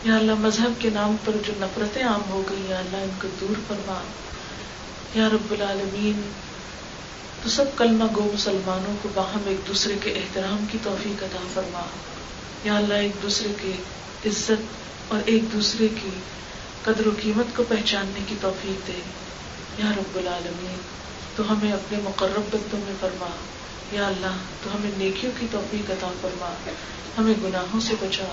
یا اللہ مذہب کے نام پر جو نفرتیں عام ہو گئی یا اللہ ان کو دور فرما. یا رب العالمین تو سب کلمہ گو مسلمانوں کو باہم ایک دوسرے کے احترام کی توفیق عطا فرما. یا اللہ ایک دوسرے کی عزت اور ایک دوسرے کی قدر و قیمت کو پہچاننے کی توفیق دے. یا رب العالمین تو ہمیں اپنے مقرب بندوں میں فرما. یا اللہ تو ہمیں نیکیوں کی توفیق عطا فرما, ہمیں گناہوں سے بچا,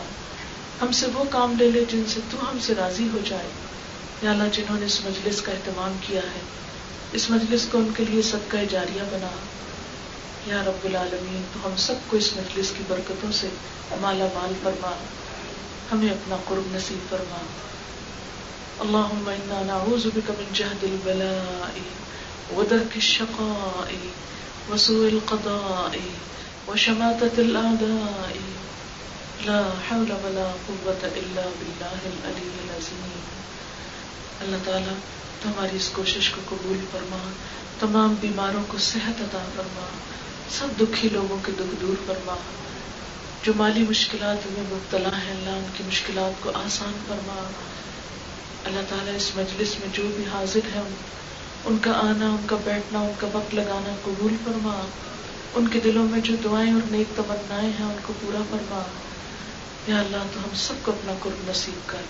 ہم سے وہ کام لے لے جن سے تو ہم سے راضی ہو جائے. یا اللہ جنہوں نے اس مجلس کا اہتمام کیا ہے اس مجلس کو ان کے لیے صدقہ جاریہ بنا. یا رب العالمین تو ہم سب کو اس مجلس کی برکتوں سے مالا مال فرما, ہمیں اپنا قرب نصیب فرما. اللہم انا نعوذ بک من جہد البلاء ودرک الشقاء وسوء القضاء وشماتة الأعداء. لا حول ولا قوة الا باللہ العلی العظیم. اللہ تعالیٰ تو ہماری اس کوشش کو قبول فرما, تمام بیماروں کو صحت عطا فرما, سب دکھی لوگوں کے دکھ دور فرما. جو مالی مشکلات میں مبتلا ہیں اللہ ان کی مشکلات کو آسان فرما. اللہ تعالیٰ اس مجلس میں جو بھی حاضر ہیں ان کا آنا، ان کا بیٹھنا، ان کا وقت لگانا قبول فرما. ان کے دلوں میں جو دعائیں اور نیک تمنائیں ہیں ان کو پورا فرما. یا اللہ تو ہم سب کو اپنا قرب نصیب کر.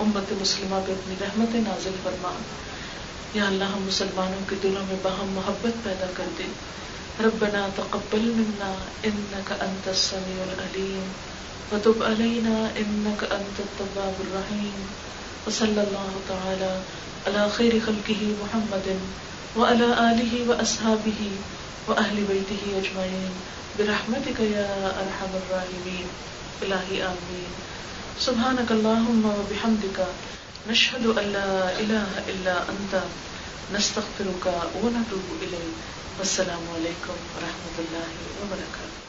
امت مسلمہ پہ اپنی رحمت نازل فرما. یا اللہ ہم مسلمانوں کے دلوں میں باہم محبت پیدا کر دے. ربنا تقبل منا انك انت السميع العليم وتب علينا انك انت التواب الرحيم. وصلى الله تعالى على خير خلقه محمد وعلى آله وأصحابه وأهل بيته أجمعين برحمتك يا أرحم الراحمين. الہی آمین. سبحانك اللهم وبحمدك نشهد ان لا اله الا انت نستغفرك ونتوب الیک. والسلام علیکم ورحمۃ اللہ وبرکاتہ.